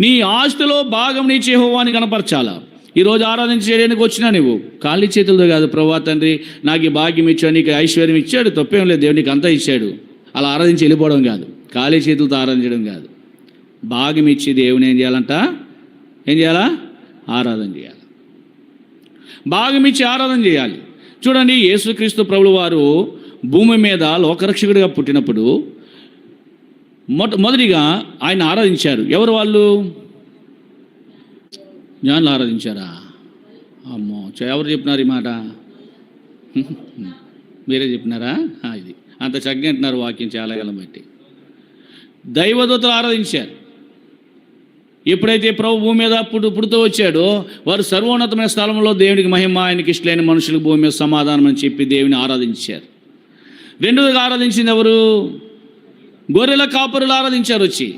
నీ ఆస్తిలో భాగం నీ యెహోవాని కనపరచాలా. ఈరోజు ఆరాధన చేయడానికి వచ్చినా నువ్వు ఖాళీ చేతులతో కాదు. ప్రభువా తండ్రి, నాకు ఈ భాగ్యం ఇచ్చాడు, నీకు ఐశ్వర్యం ఇచ్చాడు, తప్పేం లేదు, దేవునికి అంతా ఇచ్చాడు, అలా ఆరాధించి వెళ్ళిపోవడం కాదు. ఖాళీ చేతులతో ఆరాధించడం కాదు. భాగ్యం ఇచ్చి దేవుని ఏం చేయాలంట? ఏం చేయాలా? ఆరాధన చేయాలి. భాగం ఇచ్చి ఆరాధన చేయాలి. చూడండి, యేసుక్రీస్తు ప్రభువు వారు భూమి మీద లోకరక్షకుడిగా పుట్టినప్పుడు మొదటిగా ఆయన ఆరాధించారు. ఎవరు వాళ్ళు? జ్ఞానులు ఆరాధించారా? అమ్మో, ఎవరు చెప్పినారు ఈ మాట? మీరే చెప్పినారా? ఇది అంత చక్కగా అంటున్నారు వాక్యం చాలా కాలం బట్టి. దైవదూతలు ఆరాధించారు. ఎప్పుడైతే ప్రభు భూమి మీద పుడుతూ వచ్చాడో వారు సర్వోన్నతమైన స్థలంలో దేవునికి మహిమ, ఆయనకి ఇష్టలైన మనుషులకు భూమి మీద సమాధానం అని చెప్పి దేవుని ఆరాధించారు. రెండోదిగా ఆరాధించింది ఎవరు? గొర్రెల కాపరులు ఆరాధించారు. వచ్చి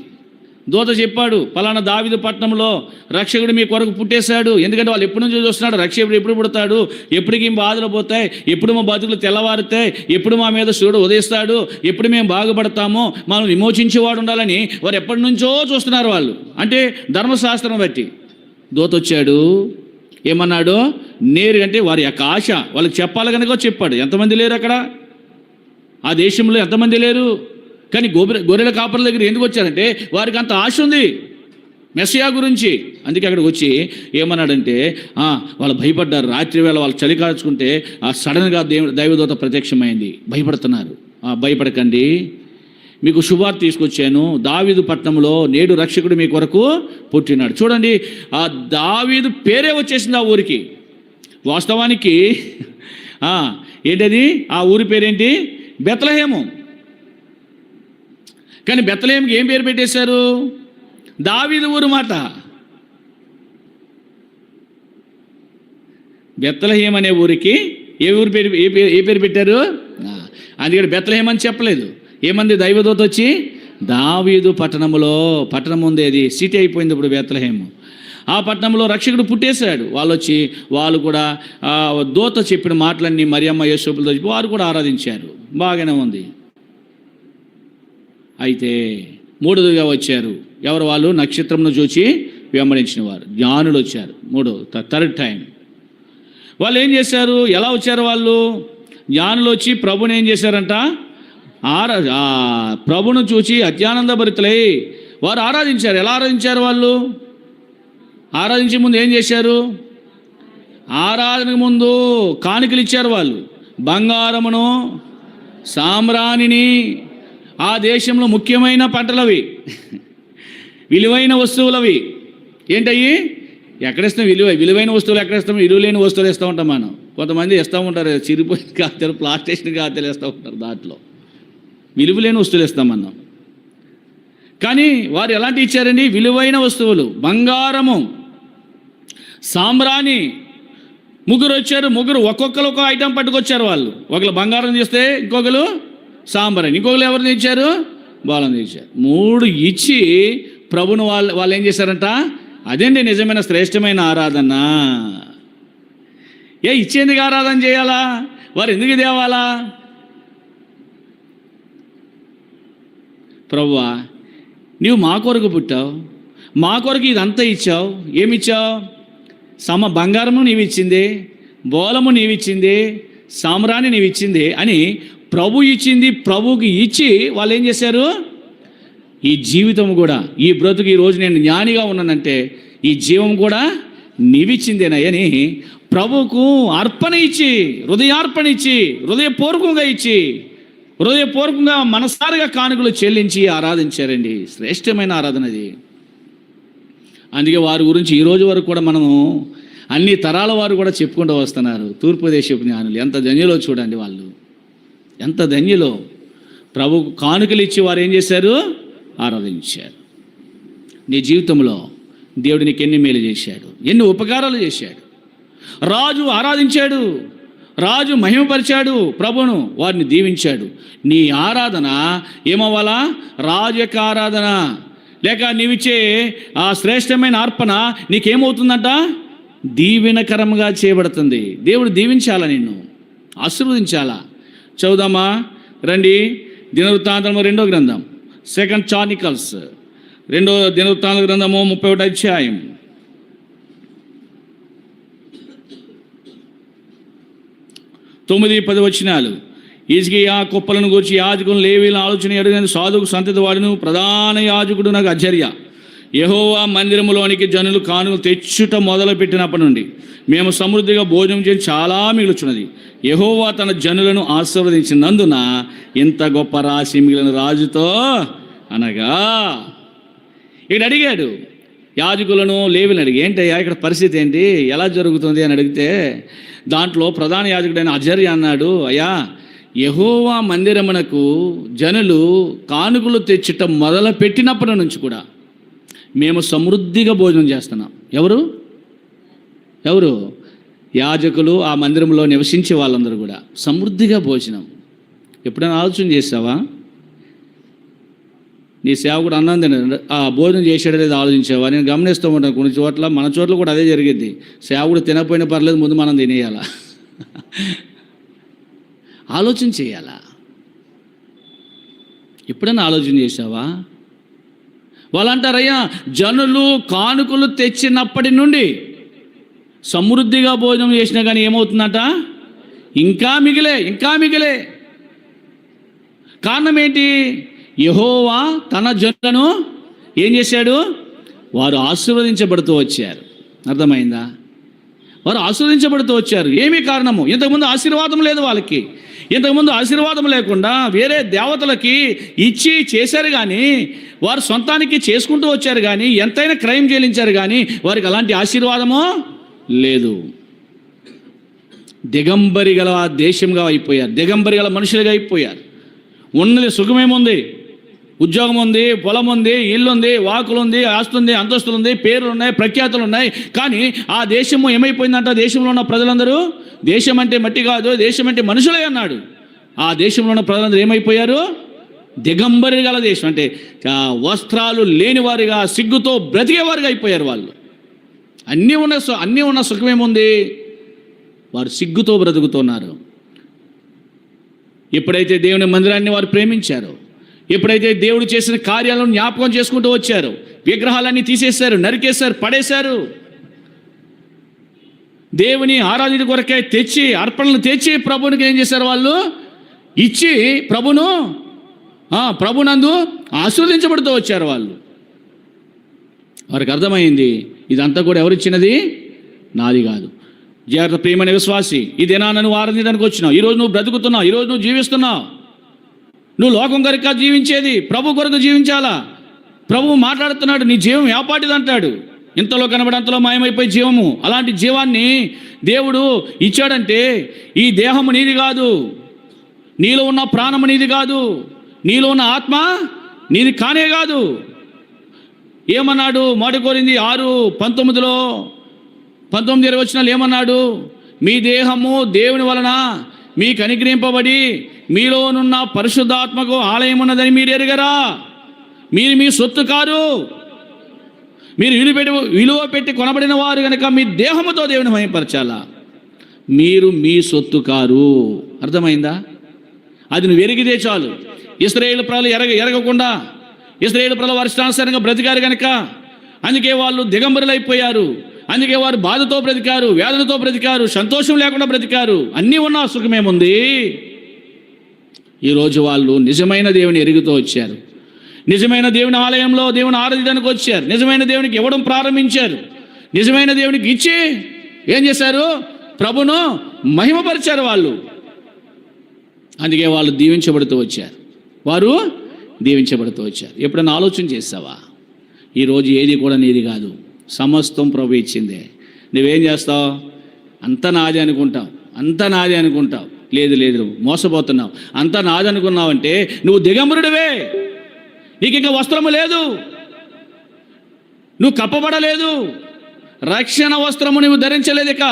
దూత చెప్పాడు, పలానా దావీదు పట్టణంలో రక్షకుడు మీ కొరకు పుట్టేశాడు. ఎందుకంటే వాళ్ళు ఎప్పటి నుంచో చూస్తున్నాడు, రక్షకుడు ఎప్పుడు పుడతాడు, ఎప్పటికి బాధలు పోతాయి, ఎప్పుడు మా బతుకులు తెల్లవారుతాయి, ఎప్పుడు మా మీద సూర్యుడు ఉదయిస్తాడు, ఎప్పుడు మేము బాగుపడతామో, మనం విమోచించేవాడు ఉండాలని వారు ఎప్పటి నుంచో చూస్తున్నారు. వాళ్ళు అంటే ధర్మశాస్త్రం బట్టి దూత వచ్చాడు. ఏమన్నాడు? నేరు అంటే వారి యొక్క ఆశ వాళ్ళకి చెప్పాలి కనుక చెప్పాడు. ఎంతమంది లేరు అక్కడ? ఆ దేశంలో ఎంతమంది లేరు? కానీ గొర్రెల కాపర్ల దగ్గర ఎందుకు వచ్చారంటే వారికి అంత ఆశ ఉంది మెస్సియా గురించి. అందుకే అక్కడికి వచ్చి ఏమన్నాడంటే వాళ్ళు భయపడ్డారు. రాత్రి వేళ వాళ్ళు చలి కాచుకుంటే సడన్గా దైవదూత ప్రత్యక్షమైంది. భయపడుతున్నారు. భయపడకండి, మీకు శుభార్త తీసుకొచ్చాను. దావీదు పట్టణంలో నేడు రక్షకుడు మీ కొరకు పుట్టినాడు. చూడండి, ఆ దావీదు పేరే వచ్చేసింది ఆ ఊరికి. వాస్తవానికి ఏంటది? ఆ ఊరి పేరేంటి? బెత్లెహేము. కానీ బెత్లెహేముకి ఏం పేరు పెట్టేశారు? దావీదు ఊరు మాట. బెత్లెహేము అనే ఊరికి ఏ ఊరు పేరు ఏ పేరు పెట్టారు? అందుకని బెత్లెహేము అని చెప్పలేదు. ఏమంది దైవదూత వచ్చి? దావీదు పట్టణంలో, పట్టణం ఉండేది సిటీ అయిపోయింది ఇప్పుడు బెత్లెహేము. ఆ పట్టణంలో రక్షకుడు పుట్టేశాడు. వాళ్ళు కూడా దూత చెప్పిన మాటలన్నీ మరియమ్మ యేసోపులతో చెప్పి వారు కూడా ఆరాధించారు. బాగానే ఉంది. అయితే మూడోదిగా వచ్చారు ఎవరు? వాళ్ళు నక్షత్రంను చూచి వెంబడించిన వారు, జ్ఞానులు వచ్చారు. థర్డ్ టైం వాళ్ళు ఏం చేశారు? ఎలా వచ్చారు వాళ్ళు? జ్ఞానులు వచ్చి ప్రభుని ఏం చేశారంట? ప్రభును చూచి అత్యానంద భరితులై వారు ఆరాధించారు. ఎలా ఆరాధించారు? వాళ్ళు ఆరాధించే ముందు ఏం చేశారు? ఆరాధనకు ముందు కానుకలు ఇచ్చారు. వాళ్ళు బంగారమును, సామ్రాణిని, ఆ దేశంలో ముఖ్యమైన పంటలవి, విలువైన వస్తువులవి. ఏంటయ్యి? ఎక్కడేస్తాం? విలువైన వస్తువులు ఎక్కడేస్తాం? విలువ లేని వస్తువులు వేస్తూ ఉంటాం మనం. కొంతమంది వేస్తూ ఉంటారు, చిరిగిపోయిన ఖాతాలు, ప్లాస్టిక్ ఖాతాలు వేస్తూ ఉంటారు. దాంట్లో విలువ లేని వస్తువులు వేస్తాం మనం. కానీ వారు ఎలాంటి ఇచ్చారండి? విలువైన వస్తువులు, బంగారము, సామ్రాణి. ముగ్గురు వచ్చారు. ముగ్గురు ఒక్కొక్కరు ఒక ఐటెం పట్టుకొచ్చారు. వాళ్ళు ఒకరు బంగారం తీస్తే ఇంకొకరు సాంబ్రాణి, ఇంకొకరు ఎవరిని ఇచ్చారు? బాలను ఇచ్చారు. మూడు ఇచ్చి ప్రభును వాళ్ళు ఏం చేశారంట? అదేంటి నిజమైన శ్రేష్టమైన ఆరాధన. ఇచ్చేందుకు ఆరాధన చేయాలా? వారు ఎందుకు తేవాలా? ప్రభువా, నీవు మా కొరకు పుట్టావు, మా కొరకు ఇదంతా ఇచ్చావు. ఏమిచ్చావు? బంగారము నీవిచ్చింది, బోలము నీవిచ్చింది, సామ్రాణి నీవిచ్చింది అని ప్రభు ఇచ్చింది. ప్రభుకి ఇచ్చి వాళ్ళు ఏం చేశారు? ఈ జీవితం కూడా, ఈ బ్రతుకు, ఈరోజు నేను జ్ఞానిగా ఉన్నానంటే ఈ జీవం కూడా నీవిచ్చిందేనని ప్రభుకు అర్పణ ఇచ్చి, హృదయార్పణ ఇచ్చి, హృదయపూర్వకంగా ఇచ్చి, హృదయపూర్వకంగా మనసారిగా కానుకలు చెల్లించి ఆరాధించారండి. శ్రేష్టమైన ఆరాధన అది. అందుకే వారి గురించి ఈరోజు వరకు కూడా మనము అన్ని తరాల వారు కూడా చెప్పుకుంటూ వస్తున్నారు. తూర్పు దేశపు జ్ఞానులు ఎంత ధన్యులో చూడండి. వాళ్ళు ఎంత ధన్యులో. ప్రభుకు కానుకలు ఇచ్చి వారు ఏం చేశారు? ఆరాధించారు. నీ జీవితంలో దేవుడు నీకు ఎన్ని మేలు చేశాడు, ఎన్ని ఉపకారాలు చేశాడు. రాజు ఆరాధించాడు, రాజు మహిమపరిచాడు ప్రభును, వారిని దీవించాడు. నీ ఆరాధన ఏమవ్వాలా? రాజు యొక్క ఆరాధన, లేక నీవిచ్చే ఆ శ్రేష్టమైన అర్పణ నీకేమవుతుందంట? దీవెనకరంగా చేయబడుతుంది. దేవుడు దీవించాలా, నిన్ను ఆశీర్వదించాలా. చదువుదామా రండి. దినవృత్తాంతము 2వ గ్రంథం, 2 Chronicles, 2వ దినవృత్తాంత గ్రంథము 31వ అధ్యాయం. తొమ్మిది 10 వచనాలు. హిజ్కియా కుప్పలను గూర్చి యాజకులను లేవీయులను ఆలోచన అడిగిన సాధుకు సంతతి వాడును ప్రధాన యాజకుడు నాకు అజర్య యెహోవా మందిరములోనికి జనులు కానుకలు తెచ్చుట మొదలు పెట్టినప్పటి నుండి మేము సమృద్ధిగా భోజనం చేసి చాలా మిగులుచున్నది. యెహోవా తన జనులను ఆశీర్వదించినందున ఇంత గొప్ప రాశి మిగిలిన రాజుతో అనగా. ఇక్కడ అడిగాడు యాజకులను లేవీయులను అడిగి, ఏంటయ్యా ఇక్కడ పరిస్థితి ఏంటి, ఎలా జరుగుతుంది అని అడిగితే దాంట్లో ప్రధాన యాజకుడైన అజర్య అన్నాడు, అయ్యా యెహోవా మందిరమునకు జనులు కానుకలు తెచ్చుట మొదలు పెట్టినప్పటి నుంచి కూడా మేము సమృద్ధిగా భోజనం చేస్తున్నాం. ఎవరు? యాజకులు, ఆ మందిరంలో నివసించే వాళ్ళందరూ కూడా సమృద్ధిగా భోజనం. ఎప్పుడైనా ఆలోచన చేసావా? నీ సేవకుడు అన్నం భోజనం చేసాడో లేదో ఆలోచించావా? నేను గమనిస్తూ ఉంటాను కొన్ని చోట్ల, మన చోట్ల కూడా అదే జరిగింది. సేవకుడు తినకపోయినా పర్లేదు, ముందు మనం తినేయాలా. ఆలోచన చేయాలా? ఎప్పుడైనా ఆలోచన చేసావా? వాళ్ళు అంటారయ్యా, జనులు కానుకలు తెచ్చినప్పటి నుండి సమృద్ధిగా భోజనం చేసినా కానీ ఏమవుతుందట? ఇంకా మిగిలే. కారణం ఏంటి? యెహోవా తన జనులను ఏం చేశాడు? వారు ఆశీర్వదించబడుతూ వచ్చారు. అర్థమైందా? వారు ఆశీర్వదించబడుతూ వచ్చారు. ఏమీ కారణము? ఇంతకుముందు ఆశీర్వాదం లేదు వాళ్ళకి. ఇంతకుముందు ఆశీర్వాదం లేకుండా వేరే దేవతలకి ఇచ్చి చేశారు, కానీ వారు సొంతానికి చేసుకుంటూ వచ్చారు, కానీ ఎంతైనా క్రైమ్ చేయించారు, కానీ వారికి అలాంటి ఆశీర్వాదము లేదు. దిగంబరి గల దేశంగా అయిపోయారు, దిగంబరి గల మనుషులుగా అయిపోయారు. ఉన్నది సుఖమేముంది? ఉద్యోగం ఉంది, పొలం ఉంది, ఇల్లు ఉంది, వాకులు ఉంది, ఆస్తి ఉంది, అంతస్తులు ఉంది, పేర్లు ఉన్నాయి, ప్రఖ్యాతులు ఉన్నాయి. కానీ ఆ దేశము ఏమైపోయిందంట? దేశంలో ఉన్న ప్రజలందరూ దేశం అంటే మట్టి కాదు, దేశం అంటే మనుషులే అన్నాడు. ఆ దేశంలో ఉన్న ప్రజలందరూ ఏమైపోయారు? దిగంబరి గల దేశం అంటే వస్త్రాలు లేనివారిగా, సిగ్గుతో బ్రతికేవారుగా అయిపోయారు వాళ్ళు. అన్నీ ఉన్న సుఖమేముంది? వారు సిగ్గుతో బ్రతుకుతున్నారు. ఎప్పుడైతే దేవుని మందిరాన్ని వారు ప్రేమించారో, ఎప్పుడైతే దేవుడు చేసిన కార్యాలను జ్ఞాపకం చేసుకుంటూ వచ్చారు, విగ్రహాలన్నీ తీసేశారు, నరికేశారు, పడేశారు. దేవుని ఆరాధన కొరకే తెచ్చి, అర్పణలు తెచ్చి ప్రభునికి ఏం చేశారు? వాళ్ళు ఇచ్చి ప్రభునందు ఆశీర్వదించబడుతూ వచ్చారు వాళ్ళు. వారికి అర్థమైంది, ఇదంతా కూడా ఎవరిచ్చినది? నాది కాదు. జాగ్రత్త ప్రియమైన విశ్వాసి, ఈ దినాన నువ్వు ఆరాధించడానికి వచ్చినావు. ఈరోజు నువ్వు బ్రతుకుతున్నావు, ఈరోజు నువ్వు జీవిస్తున్నావు. నువ్వు లోకం కొరకు జీవించేది, ప్రభు కొరకు జీవించాలా. ప్రభువు మాట్లాడుతున్నాడు, నీ జీవం ఏపాటిది అంటాడు. ఇంతలో కనబడి అంతలో మాయమైపోయి జీవము. అలాంటి జీవాన్ని దేవుడు ఇచ్చాడంటే ఈ దేహము నీది కాదు, నీలో ఉన్న ప్రాణము నీది కాదు, నీలో ఉన్న ఆత్మ నీది కానే కాదు. ఏమన్నాడు? మొదటి కొరింథీ 6:19లో 19-20 వచనాలు ఏమన్నాడు? మీ దేహము దేవుని వలన మీకు అనుగ్రహింపబడి మీలోనున్న పరిశుద్ధాత్మకు ఆలయం ఉన్నదని మీరు ఎరుగరా? మీరు మీ సొత్తు కారు, మీరు విలువ పెట్టి కొనబడిన వారు కనుక మీ దేహముతో దేవుని మహిమపరచాలా. మీరు మీ సొత్తు కారు. అర్థమైందా? అది నువ్వు ఎరిగితే చాలు. ఇశ్రాయేలు ప్రజలు ఎరగకుండా ఇశ్రాయేలు ప్రజలు వారి ఇష్టానుసారంగా బ్రతికారు కనుక అందుకే వాళ్ళు దిగంబరులైపోయారు. అందుకే వారు బాధతో బ్రతికారు, వేదనతో బ్రతికారు, సంతోషం లేకుండా బ్రతికారు. అన్నీ ఉన్నా సుఖమేముంది? ఈరోజు వాళ్ళు నిజమైన దేవుని ఎరుగుతూ వచ్చారు, నిజమైన దేవుని ఆలయంలో దేవుని ఆరాధించడానికి వచ్చారు, నిజమైన దేవునికి ఇవ్వడం ప్రారంభించారు, నిజమైన దేవునికి ఇచ్చి ఏం చేశారు? ప్రభును మహిమపరిచారు వాళ్ళు. అందుకే వాళ్ళు దీవించబడుతూ వచ్చారు, వారు దీవించబడుతూ వచ్చారు. ఎప్పుడైనా ఆలోచన చేస్తావా? ఈరోజు ఏది కూడా నీది కాదు, సమస్తం ప్రభు ఇచ్చిందే. నువ్వేం చేస్తావు? అంతా నాది అనుకుంటావు. లేదు, మోసపోతున్నావు. అంతా నాది అనుకున్నావంటే నువ్వు దిగంబరుడివే. నీకు ఇంకా వస్త్రము లేదు, నువ్వు కప్పబడలేదు, రక్షణ వస్త్రము నువ్వు ధరించలేదు. ఇక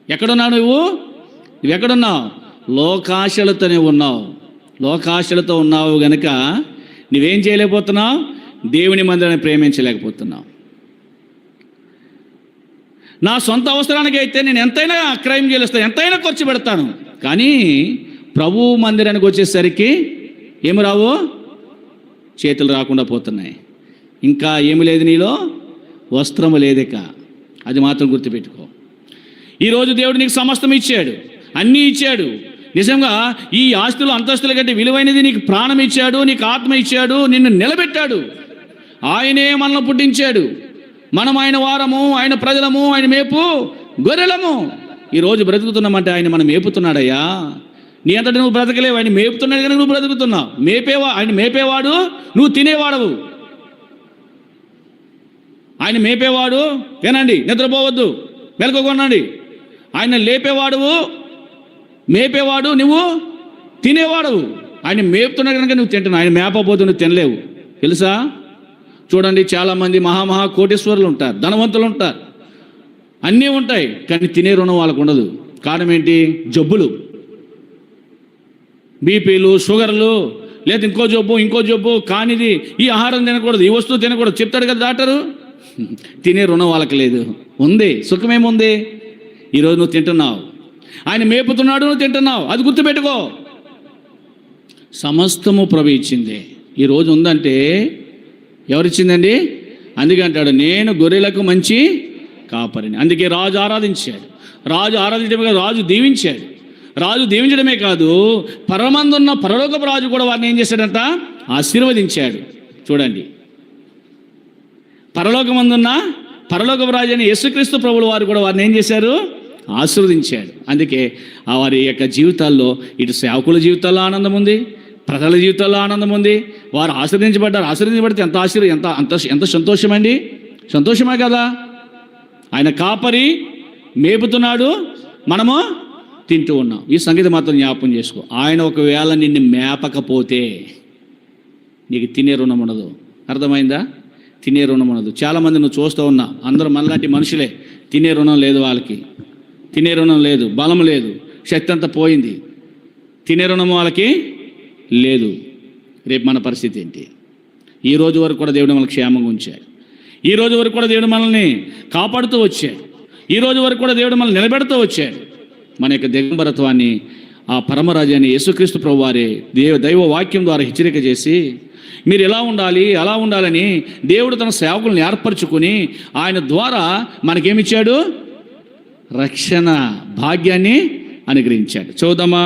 ఎక్కడున్నావు? నువ్వు ఎక్కడున్నావు? లోకాశలతోనే ఉన్నావు. లోకాశలతో ఉన్నావు గనుక నువ్వేం చేయలేకపోతున్నావు? దేవుని మందిరాన్ని ప్రేమించలేకపోతున్నావు. నా సొంత అవసరానికి అయితే నేను ఎంతైనా క్రైమ్ చేస్తాను, ఎంతైనా ఖర్చు పెడతాను. కానీ ప్రభు మందిరానికి వచ్చేసరికి ఏమి రావు? చేతులు రాకుండా పోతున్నాయి. ఇంకా ఏమి లేదు నీలో? వస్త్రము లేదిక. అది మాత్రం గుర్తుపెట్టుకో. ఈరోజు దేవుడు నీకు సమస్తం ఇచ్చాడు, అన్నీ ఇచ్చాడు. నిజంగా ఈ ఆస్తులు అంతస్తుల కంటే విలువైనది నీకు ప్రాణం ఇచ్చాడు, నీకు ఆత్మ ఇచ్చాడు, నిన్ను నిలబెట్టాడు. ఆయనే మనల్ని పుట్టించాడు. మనం ఆయన వారము, ఆయన ప్రజలము, ఆయన మేపు గొర్రెలము. ఈరోజు బ్రతుకుతున్నామంటే ఆయన మనం మేపుతున్నాడయ్యా. నీ అంతటి నువ్వు బ్రతకలేవు, ఆయన మేపుతున్నాడు కనుక నువ్వు బ్రతుకుతున్నావు. ఆయన మేపేవాడు, నువ్వు తినేవాడవు. ఆయన మేపేవాడు, వినండి, నిద్రపోవద్దు, మెలకుకొనండి. ఆయన మేపేవాడు, నువ్వు తినేవాడవు. ఆయన మేపుతున్నాడు కనుక నువ్వు తింటున్నావు. ఆయన మేపపోతే నువ్వు తినలేవు, తెలుసా? చూడండి, చాలామంది మహా కోటీశ్వరులు ఉంటారు, ధనవంతులు ఉంటారు, అన్నీ ఉంటాయి, కానీ తినే రుణం వాళ్ళకు ఉండదు. కారణం ఏంటి? జబ్బులు. బీపీలు, షుగర్లు, లేదా ఇంకో జబ్బు కానిది, ఈ ఆహారం తినకూడదు, ఈ వస్తువు తినకూడదు చెప్తాడు కదా డాక్టరు. తినే రుణం వాళ్ళకి లేదు. ఉంది, సుఖమేముంది? ఈరోజు నువ్వు తింటున్నావు, ఆయన మేపుతున్నాడు, నువ్వు తింటున్నావు, అది గుర్తుపెట్టుకో. సమస్తము ప్రభు ఇచ్చింది. ఈరోజు ఉందంటే ఎవరిచ్చిందండి? అందుకే అంటాడు, నేను గొర్రెలకు మంచి కాపరిని. అందుకే రాజు ఆరాధించాడు. రాజు ఆరాధించడమే కాదు, రాజు దీవించాడు. రాజు దీవించడమే కాదు, పరమందున్న పరలోకపు రాజు కూడా వారిని ఏం చేశాడంట? ఆశీర్వదించాడు. చూడండి, పరలోకమందున్న పరలోకపు రాజు అని యేసుక్రీస్తు ప్రభువుల వారు కూడా వారిని ఏం చేశారు? ఆశీర్వదించాడు. అందుకే ఆ వారి యొక్క జీవితాల్లో, ఇటు సేవకుల జీవితాల్లో ఆనందం ఉంది, ప్రజల జీవితాల్లో ఆనందం ఉంది. వారు ఆశీర్వదించబడ్డారు. ఆశీర్వదించబడితే ఎంత సంతోషమండి. సంతోషమే కదా. ఆయన కాపరి మేపుతున్నాడు, మనము తింటూ ఉన్నాం. ఈ సంగతి మాత్రం జ్ఞాపకం చేసుకో. ఆయన ఒకవేళ నిన్ను మేపకపోతే నీకు తినే రుణం ఉండదు. అర్థమైందా? తినే రుణం ఉండదు. చాలామంది నువ్వు చూస్తూ ఉన్నావు, అందరూ మనలాంటి మనుషులే. తినే రుణం లేదు వాళ్ళకి, తినే రుణం లేదు, బలం లేదు, శక్తి అంతా పోయింది. తినే రుణం వాళ్ళకి లేదు. రేపు మన పరిస్థితి ఏంటి? ఈ రోజు వరకు కూడా దేవుడు మనల్ని క్షేమంగా ఉంచాడు. ఈ రోజు వరకు కూడా దేవుడు మనల్ని కాపాడుతూ వచ్చాడు. ఈ రోజు వరకు కూడా దేవుడు మనల్ని నిలబెడుతూ వచ్చాడు. మన యొక్క దిగంబరత్వాన్ని ఆ పరమరాజు అని యేసుక్రీస్తు ప్రభువారే దైవ వాక్యం ద్వారా హెచ్చరిక చేసి, మీరు ఎలా ఉండాలి, అలా ఉండాలని దేవుడు తన సేవకులను ఏర్పరచుకుని ఆయన ద్వారా మనకేమిచ్చాడు? రక్షణ భాగ్యాన్ని అనుగ్రహించాడు. చూద్దామా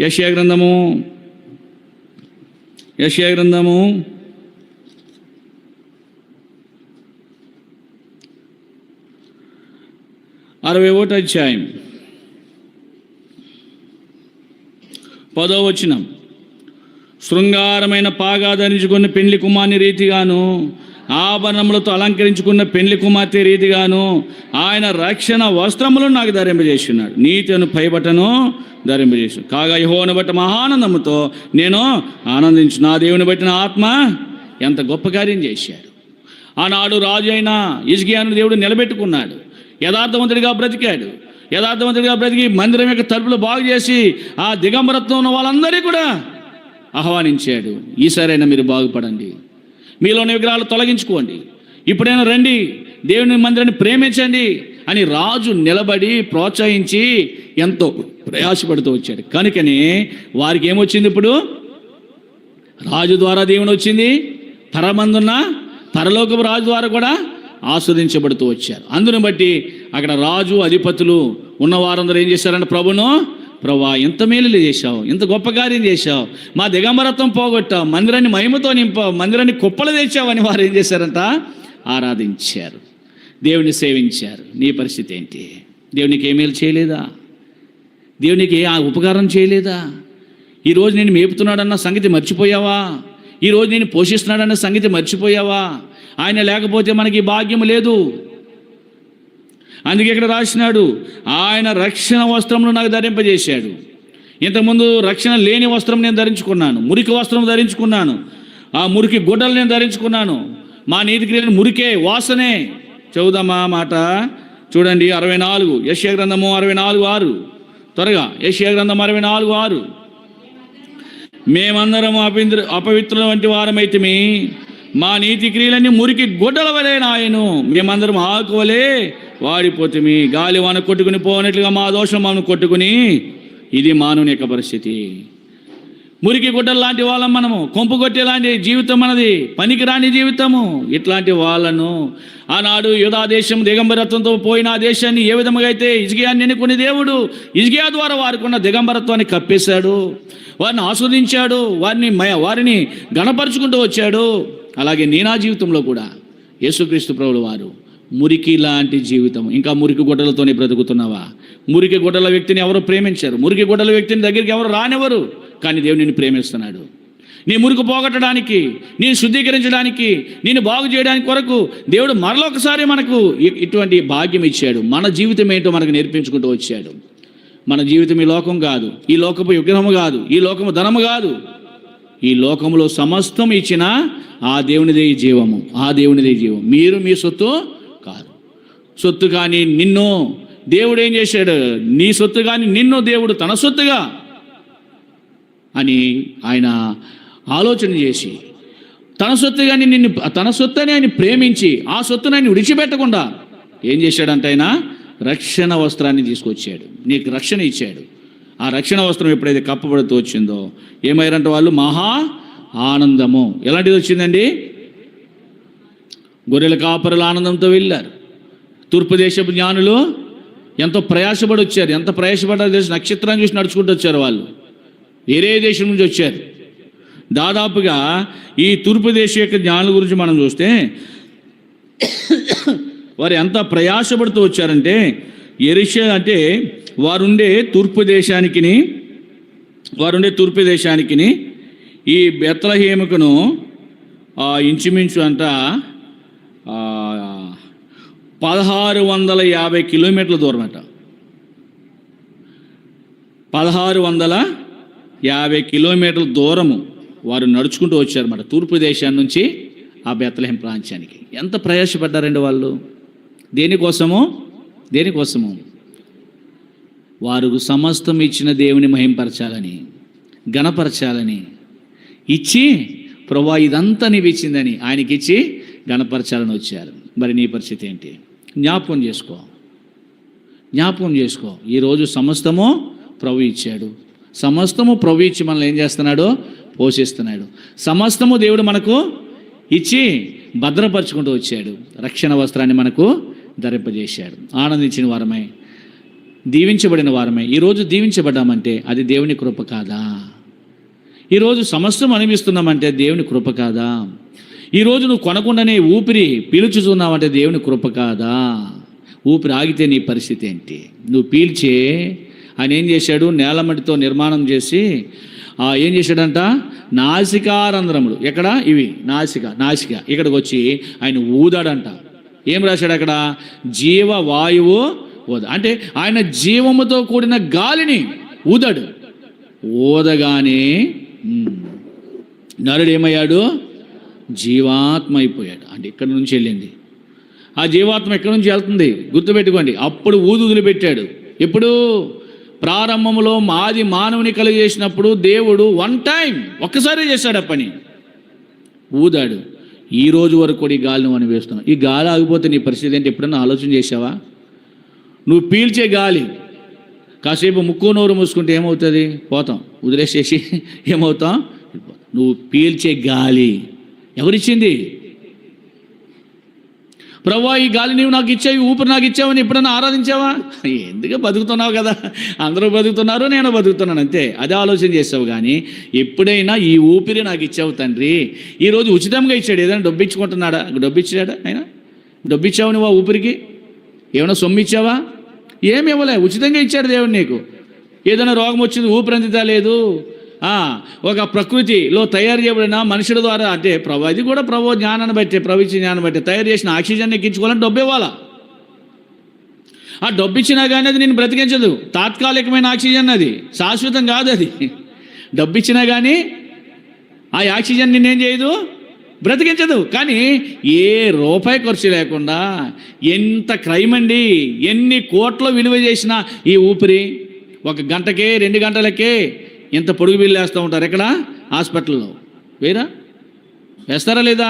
యెషయా గ్రంథము 61వ అధ్యాయం 10వ వచనం. శృంగారమైన పాగా ధరించుకున్న పెండ్లి కుమార్ని రీతిగాను, ఆభరణములతో అలంకరించుకున్న పెండ్లి కుమార్తె రీతిగాను ఆయన రక్షణ వస్త్రములను నాకు ధరింపజేస్తున్నాడు. నీతిను పైబట్టను ధరింపజేసు. కాగా యెహోవాను బట్టి మహానందముతో నేను ఆనందించు. నా దేవుని బట్టి నా ఆత్మ ఎంత గొప్ప కార్యం చేశాడు. ఆనాడు రాజు అయిన హిజ్కియాను దేవుడు నిలబెట్టుకున్నాడు. యథార్థవంతుడిగా బ్రతికాడు. యథార్థవంతుడిగా బ్రతికి మందిరం యొక్క తలుపులు బాగు చేసి ఆ దిగంబరత్వం ఉన్న వాళ్ళందరినీ కూడా ఆహ్వానించాడు. ఈసారైనా మీరు బాగుపడండి, మీలోని విగ్రహాలు తొలగించుకోండి, ఇప్పుడైనా రండి, దేవుని మందిరాన్ని ప్రేమించండి అని రాజు నిలబడి ప్రోత్సహించి ఎంతో ప్రయాసపడుతూ వచ్చాడు. కనుకనే వారికి ఏమొచ్చింది? ఇప్పుడు రాజు ద్వారా దేవుని వచ్చింది, పరమందున్న పరలోకపు రాజు ద్వారా కూడా ఆస్వాదించబడుతూ వచ్చారు. అందుని బట్టి అక్కడ రాజు అధిపతులు ఉన్న వారందరూ ఏం చేశారంటే, ప్రభువా ఎంత మేలు చేశావు, ఎంత గొప్ప కార్యం చేశావు, మా దిగంబరత్వం పోగొట్టావు, మందిరాన్ని మహిమతో నింపావు, మందిరాన్ని కుప్పలు తెచ్చావని వారు ఏం చేశారంట? ఆరాధించారు, దేవుని సేవించారు. నీ పరిస్థితి ఏంటి? దేవునికి ఏ మేలు చేయలేదా? దేవునికి ఆ ఉపకారం చేయలేదా? ఈరోజు నేను మేపుతున్నాడన్న సంగతి మర్చిపోయావా? ఈరోజు నేను పోషిస్తున్నాడన్న సంగతి మర్చిపోయావా? ఆయన లేకపోతే మనకి భాగ్యం లేదు. అందుకే ఇక్కడ రాసినాడు, ఆయన రక్షణ వస్త్రమును నాకు ధరింపజేశాడు. ఇంతకుముందు రక్షణ లేని వస్త్రం నేను ధరించుకున్నాను, మురికి వస్త్రం ధరించుకున్నాను, ఆ మురికి గుడ్డలు నేను ధరించుకున్నాను. మా నీతి క్రియలను మురికే, వాసనే. చదువుదామా మాట చూడండి. 64 యెషయా గ్రంథము 64:6. త్వరగా యెషయా గ్రంథం 64:6. మేమందరము అపవిత్రుల వంటి వారమైతిమి, మా నీతి క్రియలన్నీ మురికి గుడ్డల వలె నాయను, మేమందరం ఆకు వలె వాడిపోతుమి, గాలి వాన కొట్టుకుని పోనట్లుగా మా దోషం మనం కొట్టుకుని. ఇది మానవుని యొక్క పరిస్థితి. మురికి గుడ్డలు లాంటి వాళ్ళం మనము, కొంపు కొట్టే లాంటి జీవితం మనది, పనికిరాని జీవితము. ఇట్లాంటి వాళ్ళను ఆనాడు యూదా దేశం దిగంబరత్వంతో పోయిన ఆ దేశాన్ని ఏ విధంగా అయితే హిజ్కియాని ఎన్నుకుని దేవుడు హిజ్కియా ద్వారా వారికి ఉన్న దిగంబరత్వాన్ని కప్పేశాడు, వారిని ఆస్వాదించాడు, వారిని గణపరుచుకుంటూ వచ్చాడు. అలాగే నీ నా జీవితంలో కూడా యేసుక్రీస్తు ప్రభువుల వారు మురికి లాంటి జీవితం, ఇంకా మురికి గుడ్డలతోనే బ్రతుకుతున్నావా? మురికి గుడ్డల వ్యక్తిని ఎవరు ప్రేమించారు, మురికి గుడ్డల వ్యక్తిని దగ్గరికి ఎవరు రానివ్వరు. కానీ దేవుడు నిన్ను ప్రేమిస్తున్నాడు. నీ మురికి పోగొట్టడానికి, నేను శుద్ధీకరించడానికి, నేను బాగు చేయడానికి కొరకు దేవుడు మరొకసారి మనకు ఇటువంటి భాగ్యం ఇచ్చాడు. మన జీవితం ఏంటో మనకు నేర్పించుకుంటూ వచ్చాడు. మన జీవితం ఈ లోకం కాదు, ఈ లోకపు విగ్రహము కాదు, ఈ లోకము ధనము కాదు. ఈ లోకములో సమస్తం ఇచ్చిన ఆ దేవునిదే జీవము, ఆ దేవునిదే జీవం. మీరు మీ సొత్తు కాదు. సొత్తు కానీ నిన్ను దేవుడు ఏం చేశాడు? నీ సొత్తు కానీ నిన్ను దేవుడు తన సొత్తుగా అని ఆయన ఆలోచన చేసి తన సొత్తుని ఆయన ప్రేమించి ఆ సొత్తుని ఆయన విడిచిపెట్టకుండా ఏం చేశాడంటే ఆయన రక్షణ వస్త్రాన్ని తీసుకొచ్చాడు, నీకు రక్షణ ఇచ్చాడు. ఆ రక్షణ వస్త్రం ఎప్పుడైతే కప్పబడుతూ వచ్చిందో ఏమయ్యారంటే వాళ్ళు మహా ఆనందము. ఎలాంటిది వచ్చిందండి? గొర్రెల కాపరులు ఆనందంతో వెళ్ళారు. తూర్పు దేశపు జ్ఞానులు ఎంతో ప్రయాసపడి వచ్చారు. ఎంత ప్రయాసపడ్డారో తెలిసి నక్షత్రాన్ని చూసి నడుచుకుంటూ వచ్చారు. వాళ్ళు వేరే దేశం నుంచి వచ్చారు. దాదాపుగా ఈ తూర్పు దేశ యొక్క జ్ఞానుల గురించి మనం చూస్తే వారు ఎంత ప్రయాసపడుతూ వచ్చారంటే యెరిషా అంటే వారుండే తూర్పు దేశానికి ఈ బెత్లెహేముకును ఇంచుమించు అంట 1650 కిలోమీటర్ల దూరం అట. 1650 కిలోమీటర్ల దూరము వారు నడుచుకుంటూ వచ్చారన్నమాట తూర్పు దేశాన్ని నుంచి ఆ బెత్లెహేం ప్రాంతానికి. ఎంత ప్రయాసపడ్డారండి వాళ్ళు. దేనికోసము వారు సమస్తం ఇచ్చిన దేవుని మహింపరచాలని, గణపరచాలని ఇచ్చి, ప్రభువా ఇదంతా నీవు ఇచ్చిందని ఆయనకి ఇచ్చి గణపరచాలని వచ్చారు. మరి నీ పరిస్థితి ఏంటి? జ్ఞాపకం చేసుకో. ఈరోజు సమస్తము ప్రభు ఇచ్చాడు. సమస్తము ప్రభు ఇచ్చి మనల్ని ఏం చేస్తున్నాడు? పోషిస్తున్నాడు. సమస్తము దేవుడు మనకు ఇచ్చి భద్రపరుచుకుంటూ వచ్చాడు. రక్షణ వస్త్రాన్ని మనకు ధరింపజేశాడు. ఆనందించిన వారమై, దీవించబడిన వారమై ఈరోజు దీవించబడ్డామంటే అది దేవుని కృప కాదా? ఈరోజు సమస్తం అనిపిస్తున్నామంటే దేవుని కృప కాదా? ఈరోజు నువ్వు కొనకుండానే ఊపిరి పీల్చుతున్నావంటే దేవుని కృప కాదా? ఊపిరి ఆగితే నీ పరిస్థితి ఏంటి? నువ్వు పీల్చే ఆయన ఏం చేశాడు? నేలమట్టితో నిర్మాణం చేసి ఏం చేశాడంట? నాసికారంధ్రములు, ఎక్కడ ఇవి నాసిక ఇక్కడికి వచ్చి ఆయన ఊదాడంట. ఏం రాశాడు అక్కడ? జీవవాయువు ఊద. అంటే ఆయన జీవముతో కూడిన గాలిని ఊదాడు. ఊదగానే నరుడు ఏమయ్యాడు? జీవాత్మ అయిపోయాడు. అంటే ఇక్కడి నుంచి వెళ్ళింది ఆ జీవాత్మ. ఎక్కడి నుంచి వెళ్తుంది గుర్తుపెట్టుకోండి. అప్పుడు వదిలిపెట్టాడు. ఎప్పుడు? ప్రారంభంలో ఆది మానవుని కలిగేసినప్పుడు దేవుడు ఒక్కసారి చేశాడు ఆ పని, ఊదాడు. ఈ రోజు వరకు కూడా ఈ గాలిని మనం వేస్తున్నాం. ఈ గాలి ఆగిపోతే నీ పరిస్థితి ఏంటి? ఎప్పుడన్నా ఆలోచన చేసావా? నువ్వు పీల్చే గాలి కాసేపు ముక్కు నోరు మూసుకుంటే ఏమవుతుంది? పోతాం. వదిలేసేసి ఏమవుతాం? నువ్వు పీల్చే గాలి ఎవరిచ్చింది? ప్రభువా ఈ గాలి నీవు నాకు ఇచ్చావు, ఊపిరి నాకు ఇచ్చావని ఎప్పుడన్నా ఆరాధించావా? ఎందుకు బతుకుతున్నావు కదా, అందరూ బతుకుతున్నారు, నేను బతుకుతున్నాను అంతే. అదే ఆలోచన చేసావు. కానీ ఎప్పుడైనా ఈ ఊపిరి నాకు ఇచ్చావు తండ్రి, ఈరోజు ఉచితంగా ఇచ్చాడు. ఏదైనా డబ్బిచ్చుకుంటున్నాడా? డబ్బిచ్చాడా ఆయన? డబ్బిచ్చావు నువ్వు ఆ ఊపిరికి? ఏమైనా సొమ్ము ఇచ్చావా? ఏమి ఇవ్వలే, ఉచితంగా ఇచ్చాడు దేవుడు నీకు. ఏదైనా రోగం వచ్చింది, ఊపిరి అందుతా లేదు, ఒక ప్రకృతిలో తయారు చేయబడిన మనుషుల ద్వారా, అంటే ప్రభు అది కూడా ప్రభు జ్ఞానాన్ని బట్టి, ప్రభు ఇచ్చిన జ్ఞానాన్ని బట్టి తయారు చేసిన ఆక్సిజన్ ఎక్కించుకోవాలని డబ్బు ఇవ్వాలా. ఆ డబ్బు ఇచ్చినా కానీ అది నేను బ్రతికించదు. తాత్కాలికమైన ఆక్సిజన్, అది శాశ్వతం కాదు. అది డబ్బు ఇచ్చినా కానీ ఆ ఆక్సిజన్ నిన్నేం చేయదు, బ్రతికించదు. కానీ ఏ రూపాయి ఖర్చు లేకుండా, ఎంత క్రైమ్ అండి, ఎన్ని కోట్ల విలువ చేసిన ఈ ఊపిరి 1 గంటకే 2 గంటలకే ఇంత పొడుగు బిల్లు వేస్తూ ఉంటారు. ఎక్కడ? హాస్పిటల్లో. వేస్తారా లేదా?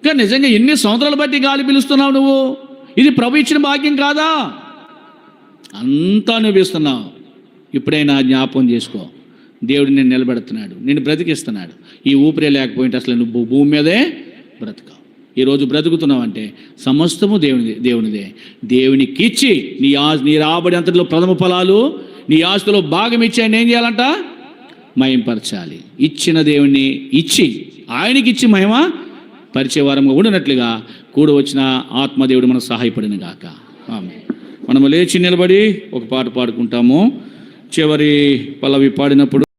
కానీ నిజంగా ఎన్ని సంవత్సరాలు బట్టి గాలి పిలుస్తున్నావు నువ్వు? ఇది ప్రభు ఇచ్చిన భాగ్యం కాదా? అంతా అనిపిస్తున్నావు. ఇప్పుడైనా జ్ఞాపకం చేసుకో, దేవుడు నిన్ను నిలబెడుతున్నాడు, నిన్ను బ్రతికిస్తున్నాడు. ఈ ఊపిరే లేకపోయింటే అసలు నువ్వు భూమి మీదే బ్రతకవు. ఈరోజు బ్రతుకుతున్నావంటే సమస్తము దేవునిదే. దేవునికి ఇచ్చి నీ రాబడి అంతటిలో ప్రథమ ఫలాలు, నీ ఆస్తులో భాగం ఇచ్చి ఆయన ఏం చేయాలంట? మహింపరచాలి. ఇచ్చిన దేవుణ్ణి ఇచ్చి ఆయనకి ఇచ్చి మహిమ పరిచేవారంగా ఉండినట్లుగా కూడి వచ్చిన ఆత్మదేవుడు మనకు సహాయపడిన గాక. మనము లేచి నిలబడి ఒక పాట పాడుకుంటాము. చివరి పల్లవి పాడినప్పుడు